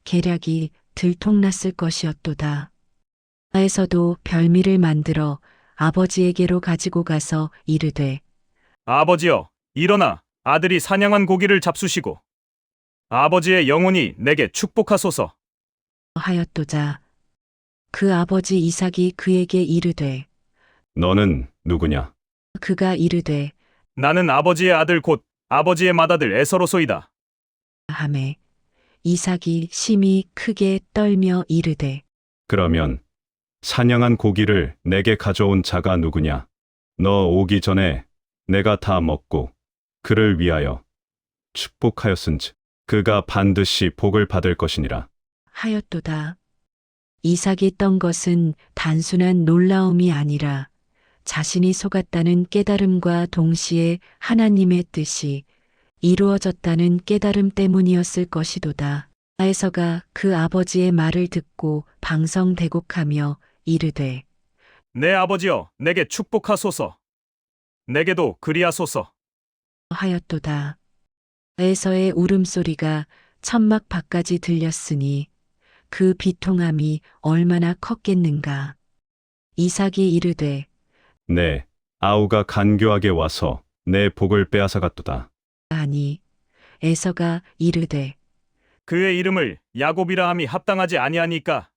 계략이 들통났을 것이었도다. 에서도 별미를 만들어 아버지에게로 가지고 가서 이르되 아버지여, 일어나 아들이 사냥한 고기를 잡수시고 아버지의 영혼이 내게 축복하소서. 하였도다. 그 아버지 이삭이 그에게 이르되 너는 누구냐? 그가 이르되 나는 아버지의 아들 곧 아버지의 맏아들 에서로소이다. 하매 이삭이 심히 크게 떨며 이르되 그러면 사냥한 고기를 내게 가져온 자가 누구냐? 너 오기 전에 내가 다 먹고 그를 위하여 축복하였은즉 그가 반드시 복을 받을 것이니라. 하였도다. 이삭이 떤 것은 단순한 놀라움이 아니라 자신이 속았다는 깨달음과 동시에 하나님의 뜻이 이루어졌다는 깨달음 때문이었을 것이도다. 에서가 그 아버지의 말을 듣고 방성대곡하며 이르되 내 아버지여, 내게 축복하소서. 내게도 그리하소서. 하였도다. 에서의 울음소리가 천막 밖까지 들렸으니 그 비통함이 얼마나 컸겠는가. 이삭이 이르되 내 아우가 간교하게 와서 내 복을 빼앗아갔도다. 아니 에서가 이르되 그의 이름을 야곱이라 함이 합당하지 아니하니까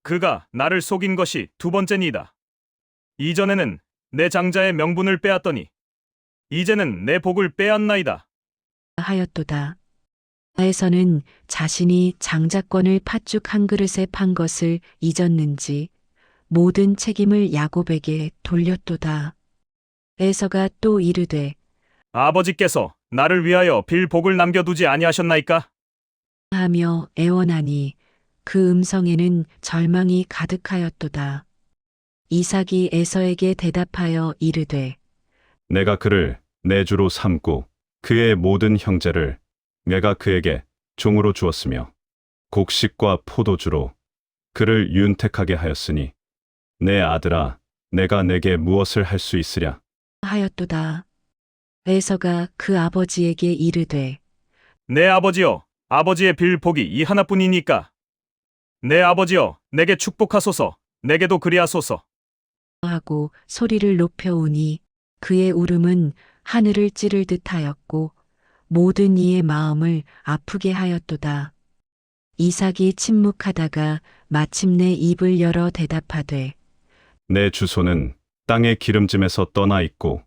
그가 나를 속인 것이 두 번째니이다. 이전에는 내 장자의 명분을 빼앗더니 이제는 내 복을 빼앗나이다. 하였도다. 에서는 자신이 장자권을 팥죽 한 그릇에 판 것을 잊었는지 모든 책임을 야곱에게 돌렸도다. 에서가 또 이르되 아버지께서 나를 위하여 빌 복을 남겨두지 아니하셨나이까? 하며 애원하니 그 음성에는 절망이 가득하였도다. 이삭이 에서에게 대답하여 이르되 내가 그를 내 주로 삼고 그의 모든 형제를 내가 그에게 종으로 주었으며 곡식과 포도주로 그를 윤택하게 하였으니 내 아들아 내가 내게 무엇을 할 수 있으랴. 하였도다. 에서가 그 아버지에게 이르되 내 아버지여, 아버지의 빌 복이 이 하나뿐이니까 내 아버지여, 내게 축복하소서. 내게도 그리하소서. 하고 소리를 높여오니 그의 울음은 하늘을 찌를 듯하였고 모든 이의 마음을 아프게 하였도다. 이삭이 침묵하다가 마침내 입을 열어 대답하되 내 주소는 땅의 기름짐에서 떠나 있고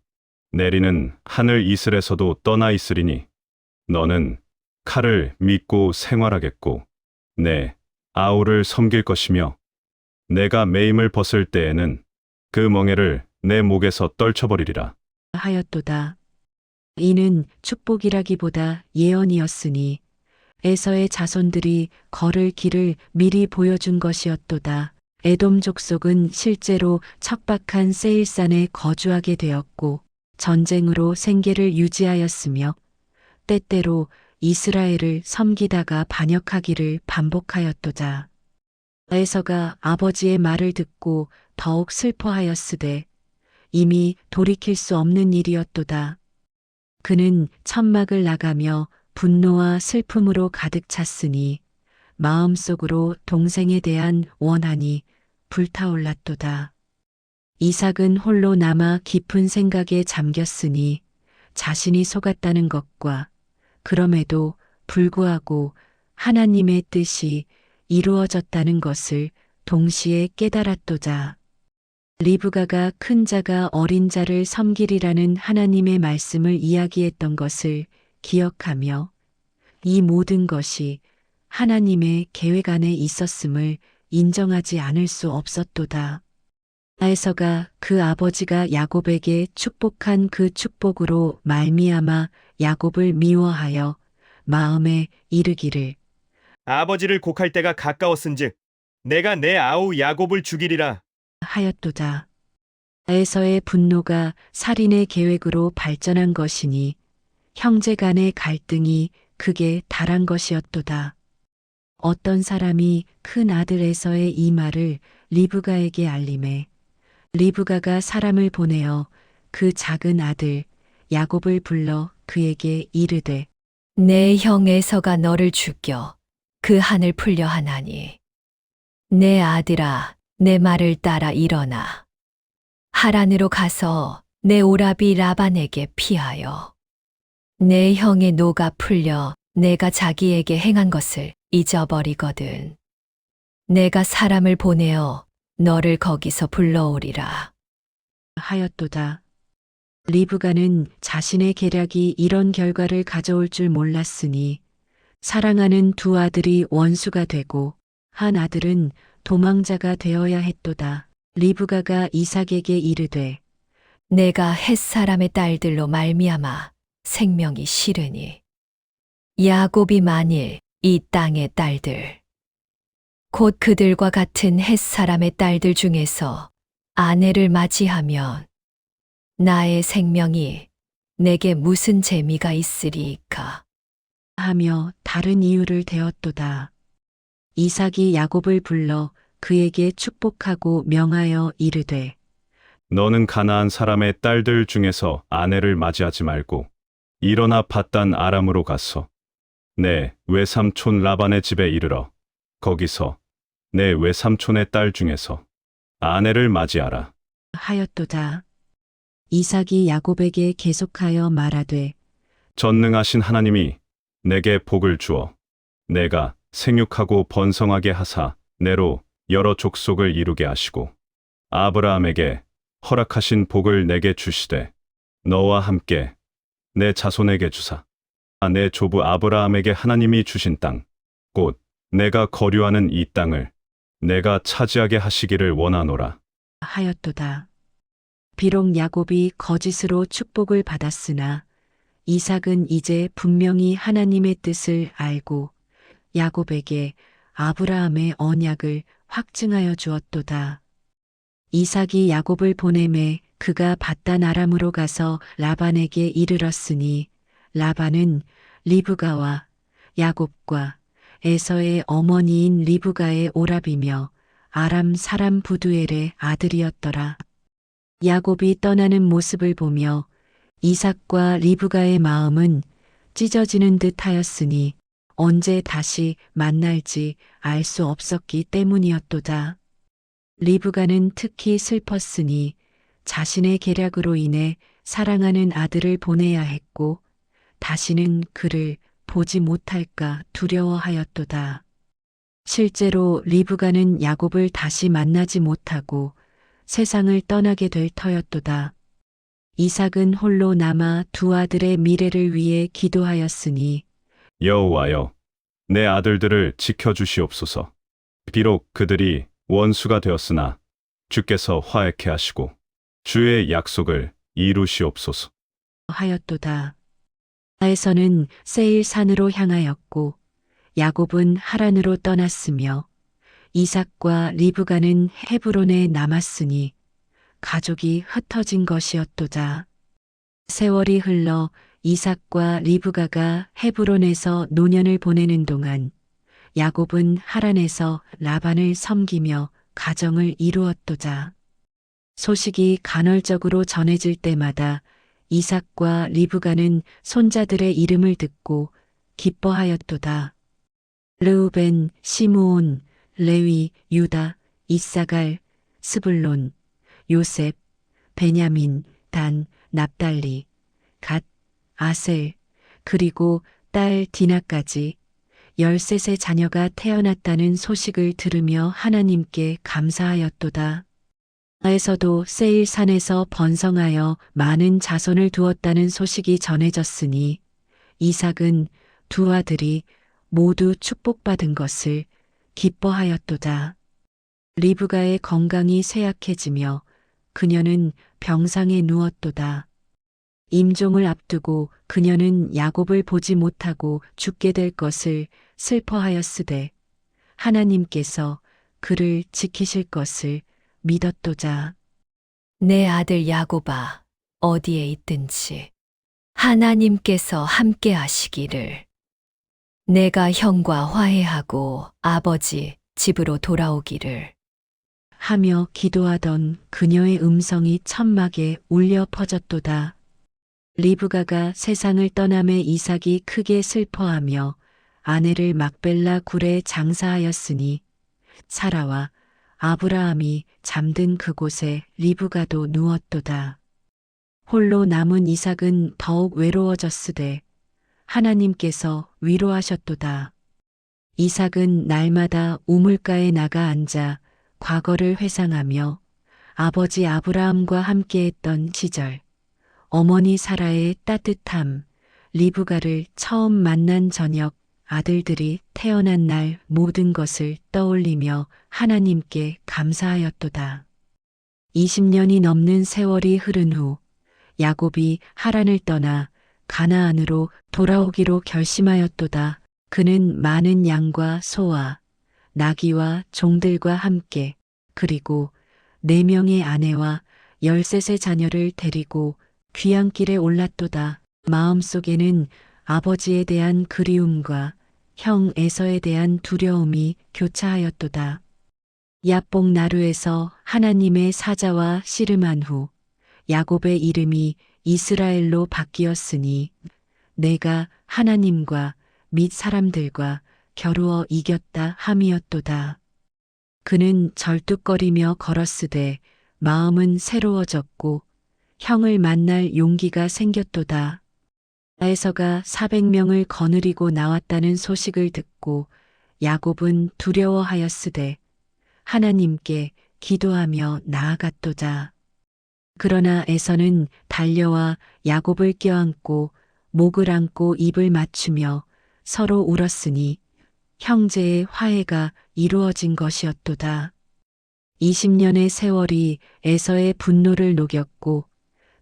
내리는 하늘 이슬에서도 떠나 있으리니 너는 칼을 믿고 생활하겠고 내 아우를 섬길 것이며 내가 매임을 벗을 때에는 그 멍에를 내 목에서 떨쳐버리리라. 하였도다. 이는 축복이라기보다 예언이었으니 에서의 자손들이 걸을 길을 미리 보여준 것이었도다. 에돔 족속은 실제로 척박한 세일산에 거주하게 되었고 전쟁으로 생계를 유지하였으며 때때로 이스라엘을 섬기다가 반역하기를 반복하였도다. 에서가 아버지의 말을 듣고 더욱 슬퍼하였으되 이미 돌이킬 수 없는 일이었도다. 그는 천막을 나가며 분노와 슬픔으로 가득 찼으니 마음속으로 동생에 대한 원한이 불타올랐도다. 이삭은 홀로 남아 깊은 생각에 잠겼으니 자신이 속았다는 것과 그럼에도 불구하고 하나님의 뜻이 이루어졌다는 것을 동시에 깨달았도다. 리브가가 큰 자가 어린 자를 섬기리라는 하나님의 말씀을 이야기했던 것을 기억하며 이 모든 것이 하나님의 계획 안에 있었음을 인정하지 않을 수 없었도다. 에서가 그 아버지가 야곱에게 축복한 그 축복으로 말미암아 야곱을 미워하여 마음에 이르기를 아버지를 곡할 때가 가까웠은즉 내가 내 아우 야곱을 죽이리라. 하였도다. 에서의 분노가 살인의 계획으로 발전한 것이니 형제 간의 갈등이 극에 달한 것이었도다. 어떤 사람이 큰 아들 에서의 이 말을 리브가에게 알림해 리브가가 사람을 보내어 그 작은 아들 야곱을 불러 그에게 이르되 내 형 에서가 너를 죽여 그 한을 풀려 하나니 내 아들아 내 말을 따라 일어나 하란으로 가서 내 오라비 라반에게 피하여 내 형의 노가 풀려 내가 자기에게 행한 것을 잊어버리거든. 내가 사람을 보내어 너를 거기서 불러오리라. 하였도다. 리브가는 자신의 계략이 이런 결과를 가져올 줄 몰랐으니 사랑하는 두 아들이 원수가 되고 한 아들은 도망자가 되어야 했도다. 리브가가 이삭에게 이르되 내가 햇사람의 딸들로 말미암아 생명이 싫으니 야곱이 만일 이 땅의 딸들 곧 그들과 같은 햇사람의 딸들 중에서 아내를 맞이하면 나의 생명이 내게 무슨 재미가 있으리이까 하며 다른 이유를 대었도다. 이삭이 야곱을 불러 그에게 축복하고 명하여 이르되 너는 가나안 사람의 딸들 중에서 아내를 맞이하지 말고 일어나 밧단 아람으로 가서 내 외삼촌 라반의 집에 이르러 거기서 내 외삼촌의 딸 중에서 아내를 맞이하라. 하였도다. 이삭이 야곱에게 계속하여 말하되 전능하신 하나님이 내게 복을 주어 내가 생육하고 번성하게 하사 내로 여러 족속을 이루게 하시고 아브라함에게 허락하신 복을 내게 주시되 너와 함께 내 자손에게 주사 내 조부 아브라함에게 하나님이 주신 땅 곧 내가 거류하는 이 땅을 내가 차지하게 하시기를 원하노라. 하였도다. 비록 야곱이 거짓으로 축복을 받았으나 이삭은 이제 분명히 하나님의 뜻을 알고 야곱에게 아브라함의 언약을 확증하여 주었도다. 이삭이 야곱을 보내매 그가 밧단 아람으로 가서 라반에게 이르렀으니 라반은 리브가와 야곱과 에서의 어머니인 리브가의 오라비며 아람 사람 부두엘의 아들이었더라. 야곱이 떠나는 모습을 보며 이삭과 리브가의 마음은 찢어지는 듯 하였으니 언제 다시 만날지 알 수 없었기 때문이었도다. 리브가는 특히 슬펐으니 자신의 계략으로 인해 사랑하는 아들을 보내야 했고 다시는 그를 보지 못할까 두려워하였도다. 실제로 리브가는 야곱을 다시 만나지 못하고 세상을 떠나게 될 터였도다. 이삭은 홀로 남아 두 아들의 미래를 위해 기도하였으니 여호와여, 내 아들들을 지켜주시옵소서. 비록 그들이 원수가 되었으나 주께서 화해케 하시고 주의 약속을 이루시옵소서. 하였도다. 에서는 세일 산으로 향하였고 야곱은 하란으로 떠났으며 이삭과 리브가는 헤브론에 남았으니 가족이 흩어진 것이었도다. 세월이 흘러 이삭과 리브가가 헤브론에서 노년을 보내는 동안 야곱은 하란에서 라반을 섬기며 가정을 이루었도다. 소식이 간헐적으로 전해질 때마다 이삭과 리브가는 손자들의 이름을 듣고 기뻐하였도다. 르우벤, 시므온, 레위, 유다, 이사갈, 스불론, 요셉, 베냐민, 단, 납달리, 갓, 아셀, 그리고 딸 디나까지 13세 자녀가 태어났다는 소식을 들으며 하나님께 감사하였도다. 에서도 세일산에서 번성하여 많은 자손을 두었다는 소식이 전해졌으니 이삭은 두 아들이 모두 축복받은 것을 기뻐하였도다. 리브가의 건강이 쇠약해지며 그녀는 병상에 누웠도다. 임종을 앞두고 그녀는 야곱을 보지 못하고 죽게 될 것을 슬퍼하였으되 하나님께서 그를 지키실 것을 믿었도다. 내 아들 야곱아, 어디에 있든지 하나님께서 함께 하시기를. 내가 형과 화해하고 아버지 집으로 돌아오기를. 하며 기도하던 그녀의 음성이 천막에 울려 퍼졌도다. 리브가가 세상을 떠남에 이삭이 크게 슬퍼하며 아내를 막벨라 굴에 장사하였으니 사라와 아브라함이 잠든 그곳에 리브가도 누웠도다. 홀로 남은 이삭은 더욱 외로워졌으되 하나님께서 위로하셨도다. 이삭은 날마다 우물가에 나가 앉아 과거를 회상하며 아버지 아브라함과 함께했던 시절, 어머니 사라의 따뜻함, 리브가를 처음 만난 저녁, 아들들이 태어난 날 모든 것을 떠올리며 하나님께 감사하였도다. 20년이 넘는 세월이 흐른 후 야곱이 하란을 떠나 가나안으로 돌아오기로 결심하였도다. 그는 많은 양과 소와 나귀와 종들과 함께 그리고 4명의 아내와 13세 자녀를 데리고 귀향길에 올랐도다. 마음속에는 아버지에 대한 그리움과 형 에서에 대한 두려움이 교차하였도다. 야복 나루에서 하나님의 사자와 씨름한 후 야곱의 이름이 이스라엘로 바뀌었으니 내가 하나님과 및 사람들과 겨루어 이겼다 함이었도다. 그는 절뚝거리며 걸었으되 마음은 새로워졌고 형을 만날 용기가 생겼도다. 에서가 400명을 거느리고 나왔다는 소식을 듣고 야곱은 두려워하였으되 하나님께 기도하며 나아갔도다. 그러나 에서는 달려와 야곱을 껴안고 목을 안고 입을 맞추며 서로 울었으니 형제의 화해가 이루어진 것이었도다. 20년의 세월이 에서의 분노를 녹였고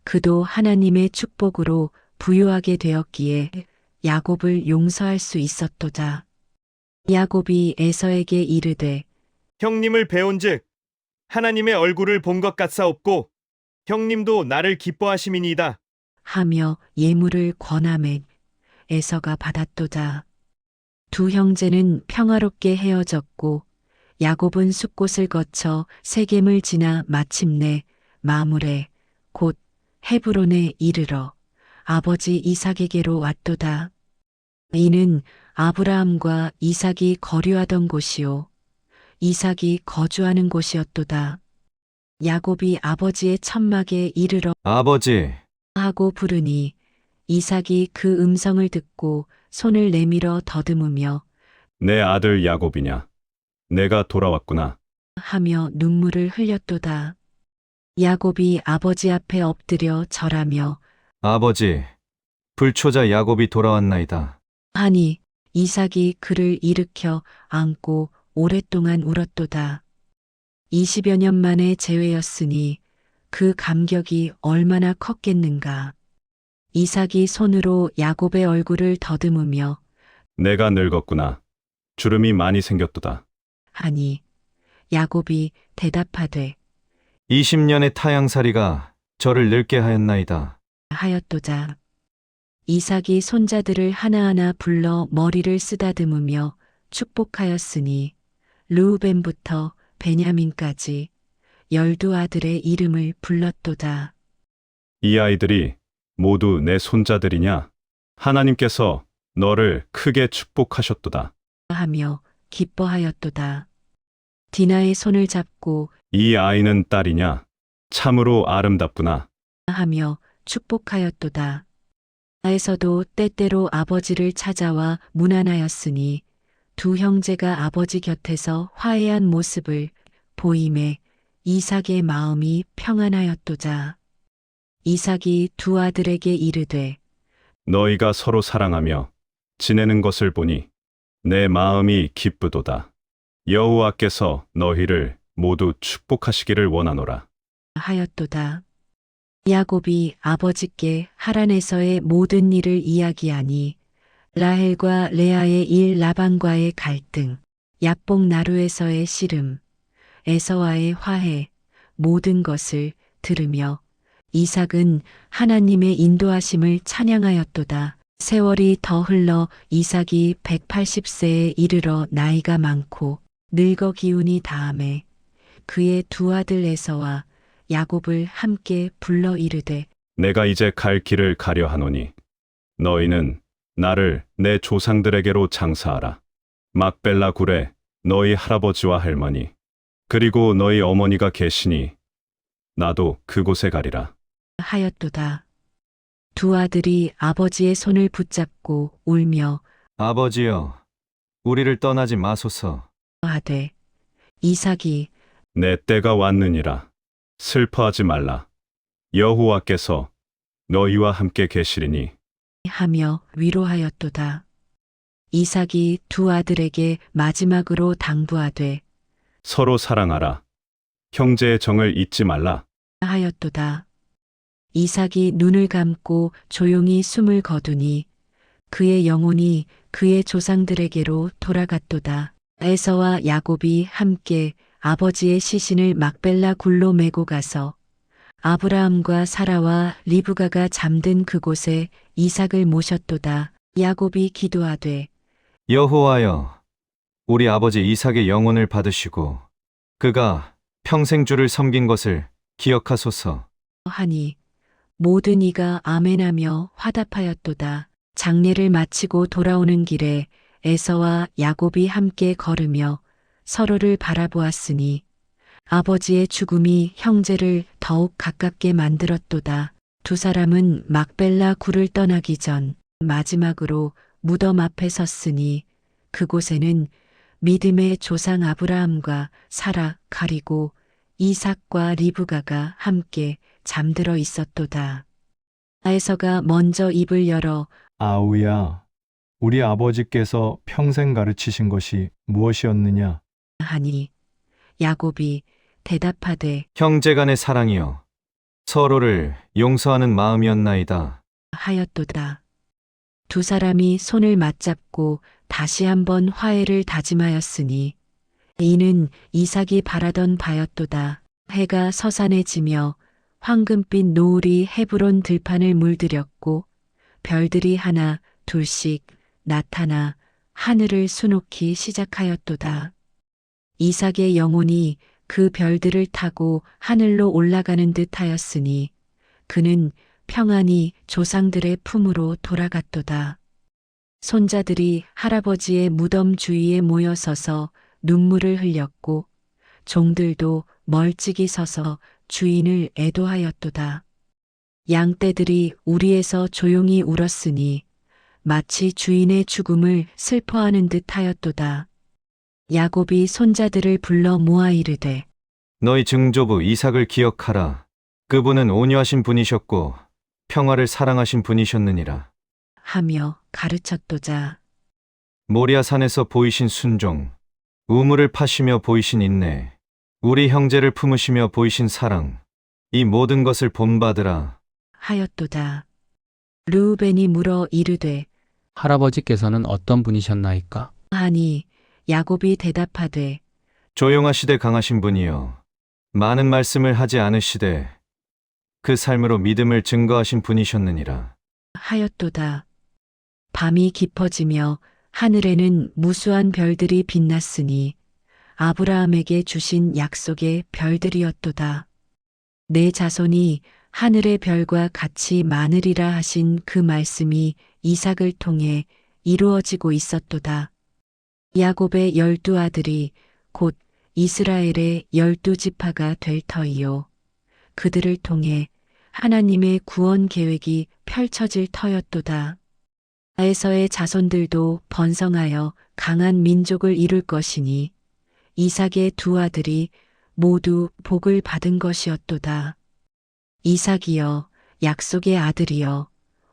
그도 하나님의 축복으로 부유하게 되었기에 야곱을 용서할 수 있었도다. 야곱이 에서에게 이르되 형님을 배운즉 하나님의 얼굴을 본 것 같사옵고 형님도 나를 기뻐하심이니이다. 하며 예물을 권하매 에서가 받았도다. 두 형제는 평화롭게 헤어졌고 야곱은 숲곳을 거쳐 세겜을 지나 마침내 마물에 곧 헤브론에 이르러 아버지 이삭에게로 왔도다. 이는 아브라함과 이삭이 거류하던 곳이요 이삭이 거주하는 곳이었도다. 야곱이 아버지의 천막에 이르러 아버지, 하고 부르니 이삭이 그 음성을 듣고 손을 내밀어 더듬으며 내 아들 야곱이냐? 내가 돌아왔구나. 하며 눈물을 흘렸도다. 야곱이 아버지 앞에 엎드려 절하며 아버지, 불초자 야곱이 돌아왔나이다. 하니 이삭이 그를 일으켜 안고 오랫동안 울었도다. 20여 년 만에 재회였으니 그 감격이 얼마나 컸겠는가. 이삭이 손으로 야곱의 얼굴을 더듬으며 내가 늙었구나. 주름이 많이 생겼도다. 하니 야곱이 대답하되 20년의 타향살이가 저를 늙게 하였나이다. 하였도다. 이삭이 손자들을 하나하나 불러 머리를 쓰다듬으며 축복하였으니 르우벤부터 베냐민까지 12아들의 이름을 불렀도다. 이 아이들이 모두 내 손자들이냐? 하나님께서 너를 크게 축복하셨도다. 하며 기뻐하였도다. 디나의 손을 잡고 이 아이는 딸이냐? 참으로 아름답구나. 하며 축복하였도다. 나에서도 때때로 아버지를 찾아와 문안하였으니 두 형제가 아버지 곁에서 화해한 모습을 보임에 이삭의 마음이 평안하였도다. 이삭이 두 아들에게 이르되 너희가 서로 사랑하며 지내는 것을 보니 내 마음이 기쁘도다. 여호와께서 너희를 모두 축복하시기를 원하노라. 하였도다. 야곱이 아버지께 하란에서의 모든 일을 이야기하니 라헬과 레아의 일 라반과의 갈등, 야복 나루에서의 씨름, 에서와의 화해, 모든 것을 들으며 이삭은 하나님의 인도하심을 찬양하였도다. 세월이 더 흘러 이삭이 180세에 이르러 나이가 많고 늙어 기운이 다함에 그의 두 아들 에서와 야곱을 함께 불러 이르되 내가 이제 갈 길을 가려 하노니 너희는 나를 내 조상들에게로 장사하라. 막벨라 굴에 너희 할아버지와 할머니 그리고 너희 어머니가 계시니 나도 그곳에 가리라. 하였도다. 두 아들이 아버지의 손을 붙잡고 울며 아버지여, 우리를 떠나지 마소서. 하되 이삭이 내 때가 왔느니라. 슬퍼하지 말라. 여호와께서 너희와 함께 계시리니 하며 위로하였도다. 이삭이 두 아들에게 마지막으로 당부하되 서로 사랑하라. 형제의 정을 잊지 말라. 하였도다. 이삭이 눈을 감고 조용히 숨을 거두니 그의 영혼이 그의 조상들에게로 돌아갔도다. 에서와 야곱이 함께 아버지의 시신을 막벨라 굴로 메고 가서 아브라함과 사라와 리브가가 잠든 그곳에 이삭을 모셨도다. 야곱이 기도하되 여호와여, 우리 아버지 이삭의 영혼을 받으시고 그가 평생 주를 섬긴 것을 기억하소서. 하니 모든 이가 아멘하며 화답하였도다. 장례를 마치고 돌아오는 길에 에서와 야곱이 함께 걸으며 서로를 바라보았으니 아버지의 죽음이 형제를 더욱 가깝게 만들었도다. 두 사람은 막벨라 굴을 떠나기 전 마지막으로 무덤 앞에 섰으니 그곳에는 믿음의 조상 아브라함과 사라 가리고 이삭과 리브가가 함께 잠들어 있었도다. 에서가 먼저 입을 열어 아우야, 우리 아버지께서 평생 가르치신 것이 무엇이었느냐? 하니 야곱이 대답하되 형제 간의 사랑이여, 서로를 용서하는 마음이었나이다. 하였도다. 두 사람이 손을 맞잡고 다시 한번 화해를 다짐하였으니 이는 이삭이 바라던 바였도다. 해가 서산해지며 황금빛 노을이 헤브론 들판을 물들였고 별들이 하나 둘씩 나타나 하늘을 수놓기 시작하였도다. 이삭의 영혼이 그 별들을 타고 하늘로 올라가는 듯 하였으니 그는 평안히 조상들의 품으로 돌아갔도다. 손자들이 할아버지의 무덤 주위에 모여서서 눈물을 흘렸고 종들도 멀찍이 서서 주인을 애도하였도다. 양떼들이 우리에서 조용히 울었으니 마치 주인의 죽음을 슬퍼하는 듯 하였도다. 야곱이 손자들을 불러 모아 이르되 너희 증조부 이삭을 기억하라. 그분은 온유하신 분이셨고 평화를 사랑하신 분이셨느니라. 하며 가르쳤도다. 모리아 산에서 보이신 순종, 우물을 파시며 보이신 인내, 우리 형제를 품으시며 보이신 사랑, 이 모든 것을 본받으라. 하였도다. 르우벤이 물어 이르되 할아버지께서는 어떤 분이셨나이까? 하니 야곱이 대답하되 조용하시되 강하신 분이여 많은 말씀을 하지 않으시되 그 삶으로 믿음을 증거하신 분이셨느니라. 하였도다. 밤이 깊어지며 하늘에는 무수한 별들이 빛났으니 아브라함에게 주신 약속의 별들이었도다. 내 자손이 하늘의 별과 같이 많으리라 하신 그 말씀이 이삭을 통해 이루어지고 있었도다. 야곱의 12 아들이 곧 이스라엘의 12지파가 될 터이요. 그들을 통해 하나님의 구원 계획이 펼쳐질 터였도다. 에서의 자손들도 번성하여 강한 민족을 이룰 것이니 이삭의 2 아들이 모두 복을 받은 것이었도다. 이삭이여 약속의 아들이여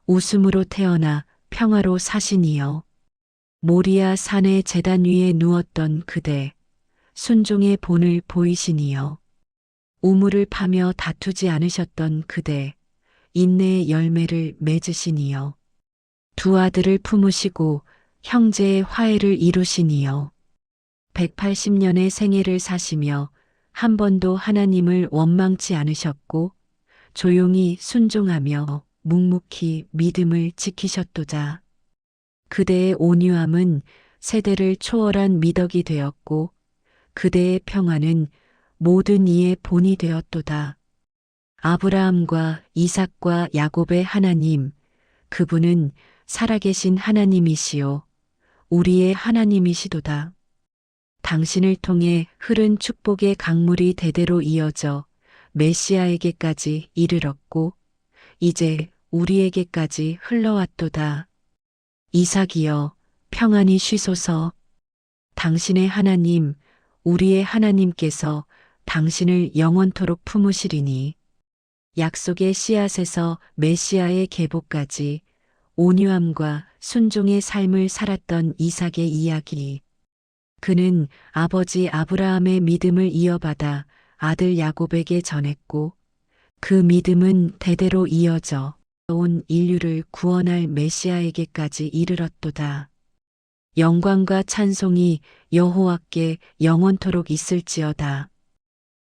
웃음으로 태어나 평화로 사신이여 모리아 산의 제단 위에 누웠던 그대 순종의 본을 보이시니여 우물을 파며 다투지 않으셨던 그대 인내의 열매를 맺으시니여 2 아들을 품으시고 형제의 화해를 이루시니여 180년의 생애를 사시며 한 번도 하나님을 원망치 않으셨고 조용히 순종하며 묵묵히 믿음을 지키셨도다. 그대의 온유함은 세대를 초월한 미덕이 되었고 그대의 평안은 모든 이의 본이 되었도다. 아브라함과 이삭과 야곱의 하나님, 그분은 살아계신 하나님이시요 우리의 하나님이시도다. 당신을 통해 흐른 축복의 강물이 대대로 이어져 메시아에게까지 이르렀고 이제 우리에게까지 흘러왔도다. 이삭이여 평안히 쉬소서. 당신의 하나님 우리의 하나님께서 당신을 영원토록 품으시리니 약속의 씨앗에서 메시아의 계보까지 온유함과 순종의 삶을 살았던 이삭의 이야기. 그는 아버지 아브라함의 믿음을 이어받아 아들 야곱에게 전했고 그 믿음은 대대로 이어져 온 인류를 구원할 메시아에게까지 이르렀도다. 영광과 찬송이 여호와께 영원토록 있을지어다.